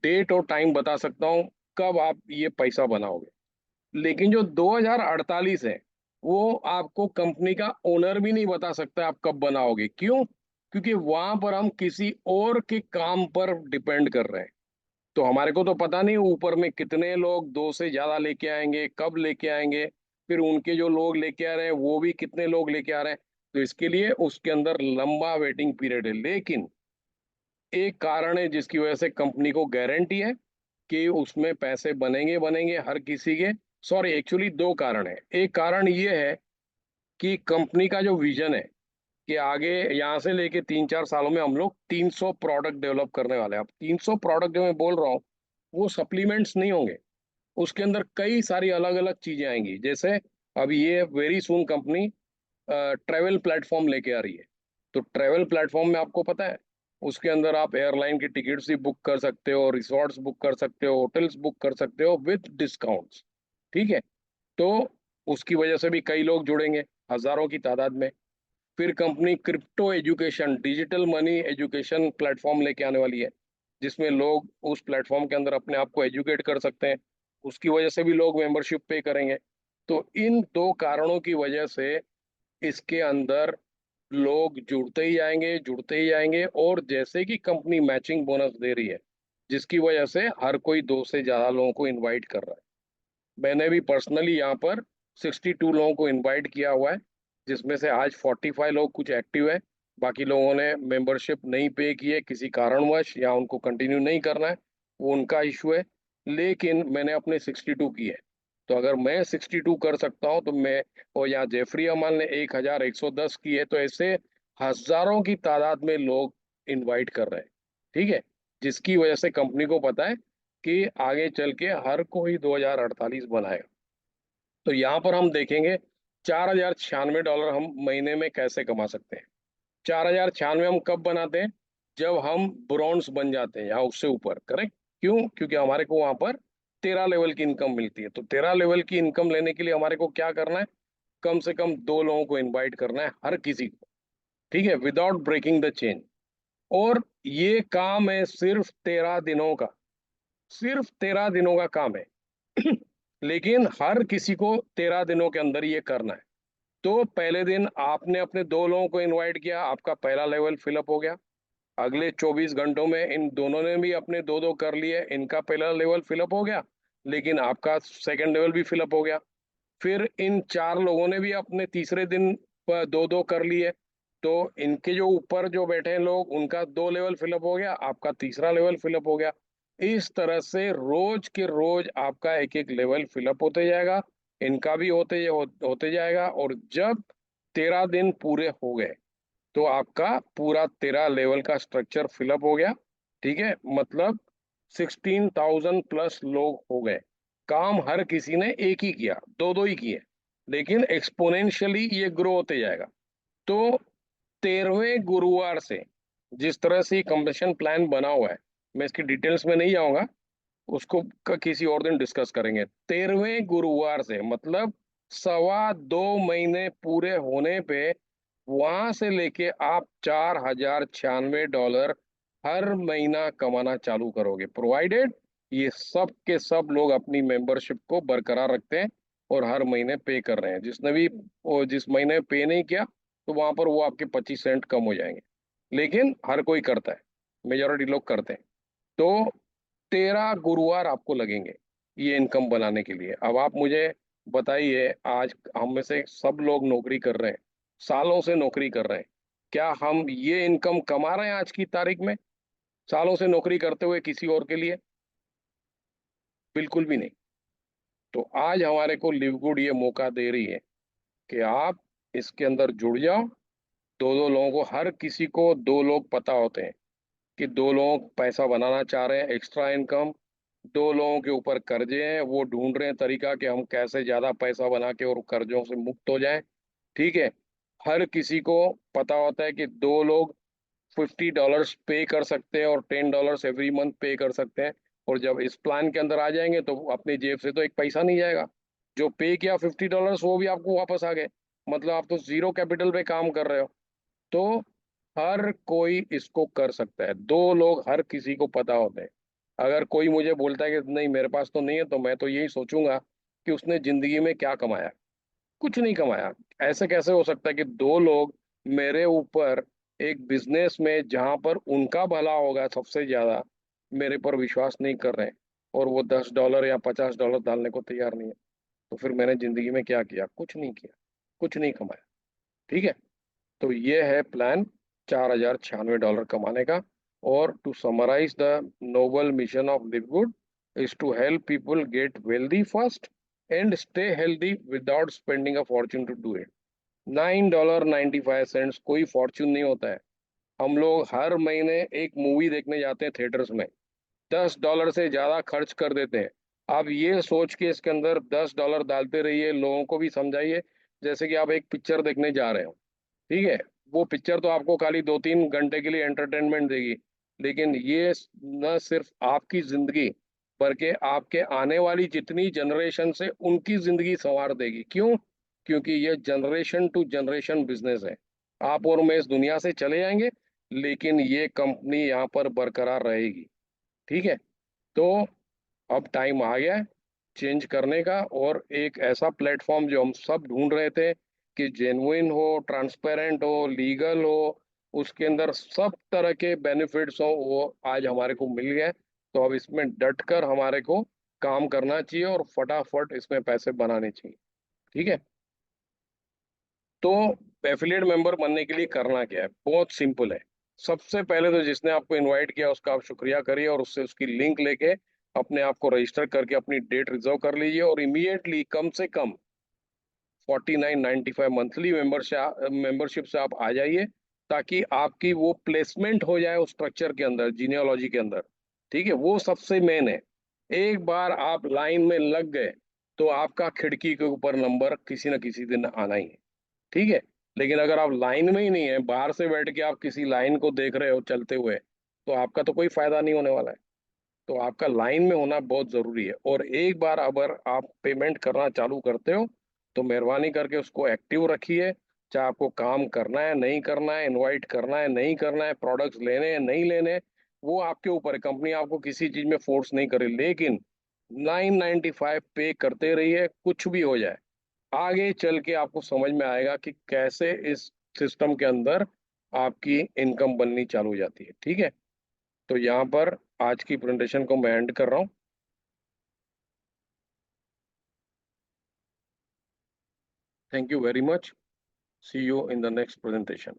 डेट और टाइम बता सकता हूँ कब आप ये पैसा बनाओगे। लेकिन जो 2048 है, वो आपको कंपनी का ओनर भी नहीं बता सकता आप कब बनाओगे। क्यों? क्योंकि वहां पर हम किसी और के काम पर डिपेंड कर रहे हैं। तो हमारे को तो पता नहीं ऊपर में कितने लोग दो से ज्यादा लेके आएंगे, कब लेके आएंगे, फिर उनके जो लोग लेके आ रहे हैं वो भी कितने लोग लेके आ रहे हैं। तो इसके लिए उसके अंदर लंबा वेटिंग पीरियड है। लेकिन एक कारण है जिसकी वजह से कंपनी को गारंटी है कि उसमें पैसे बनेंगे बनेंगे हर किसी के। सॉरी, एक्चुअली दो कारण है। एक कारण ये है कि कंपनी का जो विजन है कि आगे यहाँ से लेके 3-4 सालों में हम लोग 300 प्रोडक्ट डेवलप करने वाले हैं। अब 300 प्रोडक्ट जो मैं बोल रहा हूँ, वो सप्लीमेंट्स नहीं होंगे। उसके अंदर कई सारी अलग अलग चीजें आएंगी। जैसे अब ये very soon company travel platform लेके आ रही है। तो ट्रेवल प्लेटफॉर्म में आपको पता है, उसके अंदर आप एयरलाइन की टिकट्स भी बुक कर सकते हो, रिसोर्ट्स बुक कर सकते हो, होटल्स बुक कर सकते हो विद डिस्काउंट्स। ठीक है। तो उसकी वजह से भी कई लोग जुड़ेंगे, हजारों की तादाद में। फिर company crypto education, digital money education platform लेके आने वाली है, जिसमें लोग उस प्लेटफॉर्म के अंदर अपने आप को एजुकेट कर सकते हैं। उसकी वजह से भी लोग मेंबरशिप पे करेंगे। तो इन दो कारणों की वजह से इसके अंदर लोग जुड़ते ही जाएंगे, जुड़ते ही जाएंगे। और जैसे कि कंपनी मैचिंग बोनस दे रही है, जिसकी वजह से हर कोई दो से ज्यादा लोगों को इनवाइट कर रहा है। मैंने भी पर्सनली यहाँ पर 62 लोगों को इनवाइट किया हुआ है, जिसमें से आज 45 लोग कुछ एक्टिव है। बाकी लोगों ने मेंबरशिप नहीं पे की है किसी कारणवश, या उनको कंटिन्यू नहीं करना है, वो उनका इशू है। लेकिन मैंने अपने 62 की है। तो अगर मैं 62 कर सकता हूँ तो मैं, और यहाँ जेफरी अमल ने 1110 की है, तो ऐसे हजारों की तादाद में लोग इनवाइट कर रहे हैं। ठीक है। जिसकी वजह से कंपनी को पता है कि आगे चल के हर कोई 2048 बनाएगा। तो यहाँ पर हम देखेंगे 4096 डॉलर हम महीने में कैसे कमा सकते हैं। 4096 हम कब बनाते हैं? जब हम ब्रॉन्ज बन जाते हैं या उससे ऊपर। करेक्ट। क्यों? क्योंकि हमारे को वहां पर 13 लेवल की इनकम मिलती है। तो 13 लेवल की इनकम लेने के लिए हमारे को क्या करना है? कम से कम दो लोगों को इनवाइट करना है, हर किसी को। ठीक है, विदाउट ब्रेकिंग द चेन। और ये काम है सिर्फ 13 दिनों का। सिर्फ 13 दिनों का काम है। लेकिन हर किसी को 13 दिनों के अंदर ये करना है। तो पहले दिन आपने अपने दो लोगों को इनवाइट किया, आपका पहला लेवल फिलअप हो गया। अगले 24 घंटों में इन दोनों ने भी अपने दो दो कर लिए, इनका पहला लेवल फिलअप हो गया, लेकिन आपका सेकंड लेवल भी फिलअप हो गया। फिर इन चार लोगों ने भी अपने तीसरे दिन दो दो कर लिए। तो इनके जो ऊपर जो बैठे हैं लोग, उनका दो लेवल फिलअप हो गया, आपका तीसरा लेवल फिलअप हो गया। इस तरह से रोज के रोज आपका एक एक लेवल फिलअप होते जाएगा, इनका भी होते जाएगा। और जब 13 दिन पूरे हो गए तो आपका पूरा 13 लेवल का स्ट्रक्चर फिलअप हो गया। ठीक है, मतलब 16,000 प्लस लोग हो गए। काम हर किसी ने एक ही किया, दो दो ही किए, लेकिन एक्सपोनेंशियली ये ग्रो होते जाएगा। तो 13वें गुरुवार से जिस तरह से कंपटीशन प्लान बना हुआ है, मैं इसकी डिटेल्स में नहीं जाऊंगा, उसको किसी और दिन डिस्कस करेंगे। 13वें गुरुवार से मतलब 2.25 महीने पूरे होने पे वहां से लेके आप $4,096 हर महीना कमाना चालू करोगे, प्रोवाइडेड ये सब के सब लोग अपनी मेंबरशिप को बरकरार रखते हैं और हर महीने पे कर रहे हैं। जिसने भी वो जिस महीने पे नहीं किया तो वहां पर वो आपके 25 सेंट कम हो जाएंगे, लेकिन हर कोई करता है, मेजोरिटी लोग करते हैं। तो 13 गुरुवार आपको लगेंगे ये इनकम बनाने के लिए। अब आप मुझे बताइए, आज हम में से सब लोग नौकरी कर रहे हैं, सालों से नौकरी कर रहे हैं, क्या हम ये इनकम कमा रहे हैं आज की तारीख में सालों से नौकरी करते हुए किसी और के लिए? बिल्कुल भी नहीं। तो आज हमारे को लिव गुड ये मौका दे रही है कि आप इसके अंदर जुड़ जाओ। दो दो लोगों को, हर किसी को दो लोग पता होते हैं कि दो लोग पैसा बनाना चाह रहे हैं, एक्स्ट्रा इनकम। दो लोगों के ऊपर कर्जे हैं, वो ढूंढ रहे हैं तरीका कि हम कैसे ज्यादा पैसा बना के और कर्जों से मुक्त हो जाएं। ठीक है, हर किसी को पता होता है कि दो लोग $50 पे कर सकते हैं और $10 एवरी मंथ पे कर सकते हैं। और जब इस प्लान के अंदर आ जाएंगे तो अपनी जेब से तो एक पैसा नहीं जाएगा। जो पे किया $50 वो भी आपको वापस आ गए, मतलब आप तो जीरो कैपिटल पे काम कर रहे हो। तो हर कोई इसको कर सकता है, दो लोग हर किसी को पता होते हैं। अगर कोई मुझे बोलता है कि नहीं मेरे पास तो नहीं है, तो मैं तो यही सोचूंगा कि उसने जिंदगी में क्या कमाया। कुछ नहीं कमाया। ऐसे कैसे हो सकता है कि दो लोग मेरे ऊपर एक बिजनेस में जहां पर उनका भला होगा सबसे ज्यादा, मेरे पर विश्वास नहीं कर रहे हैं और वो $10 या $50 डालने को तैयार नहीं है? तो फिर मैंने जिंदगी में क्या किया? कुछ नहीं किया, कुछ नहीं कमाया। ठीक है, तो ये है प्लान $4,096 कमाने का। और to summarise the noble mission of LiveGood is to help people get wealthy first and stay healthy without spending a fortune to do it. $9.95 कोई फॉर्च्यून नहीं होता है। हम लोग हर महीने एक मूवी देखने जाते हैं थिएटर्स में, $10 से ज्यादा खर्च कर देते हैं। आप ये सोच के इसके अंदर $10 डालते रहिए, लोगों को भी समझाइए जैसे कि आप एक पिक्चर देखने जा रहे हो। ठीक है, वो पिक्चर तो आपको खाली 2-3 घंटे के लिए एंटरटेनमेंट देगी, लेकिन ये न सिर्फ आपकी जिंदगी बल्कि आपके आने वाली जितनी जनरेशन से उनकी जिंदगी संवार देगी। क्यों? क्योंकि ये जनरेशन टू जनरेशन बिजनेस है। आप और मैं इस दुनिया से चले जाएंगे, लेकिन ये कंपनी यहाँ पर बरकरार रहेगी। ठीक है, तो अब टाइम आ गया है चेंज करने का, और एक ऐसा प्लेटफॉर्म जो हम सब ढूंढ रहे थे कि जेन्युइन हो, ट्रांसपेरेंट हो, लीगल हो, उसके अंदर सब तरह के बेनिफिट्स हो, वो आज हमारे को मिल गया है। तो अब इसमें डट कर हमारे को काम करना चाहिए और फटाफट इसमें पैसे बनाने चाहिए। ठीक है, तो एफिलिएट मेंबर बनने के लिए करना क्या है? बहुत सिंपल है। सबसे पहले तो जिसने आपको इनवाइट किया उसका आप शुक्रिया करिए और उससे उसकी लिंक लेके अपने आप को रजिस्टर करके अपनी डेट रिजर्व कर लीजिए, और इमीडिएटली कम से कम 49.95 मंथली मेंबरशिप से आप आ जाइए, ताकि आपकी वो प्लेसमेंट हो जाए उस स्ट्रक्चर के अंदर, जीनियोलॉजी के अंदर। ठीक है, वो सबसे मेन है। एक बार आप लाइन में लग गए तो आपका खिड़की के ऊपर नंबर किसी न किसी दिन आना ही है। ठीक है, लेकिन अगर आप लाइन में ही नहीं है, बाहर से बैठ के आप किसी लाइन को देख रहे हो चलते हुए, तो आपका तो कोई फायदा नहीं होने वाला है। तो आपका लाइन में होना बहुत जरूरी है। और एक बार अगर आप पेमेंट करना चालू करते हो तो मेहरबानी करके उसको एक्टिव रखिए। चाहे आपको काम करना है नहीं करना है, इनवाइट करना है नहीं करना है, प्रोडक्ट्स लेने हैं नहीं लेने, वो आपके ऊपर है। कंपनी आपको किसी चीज में फोर्स नहीं करे, लेकिन 9.95 पे करते रहिए, कुछ भी हो जाए। आगे चल के आपको समझ में आएगा कि कैसे इस सिस्टम के अंदर आपकी इनकम बननी चालू हो जाती है। ठीक है, तो यहाँ पर आज की प्रेजेंटेशन को मैं एंड कर रहा हूँ। Thank you very much. See you in the next presentation.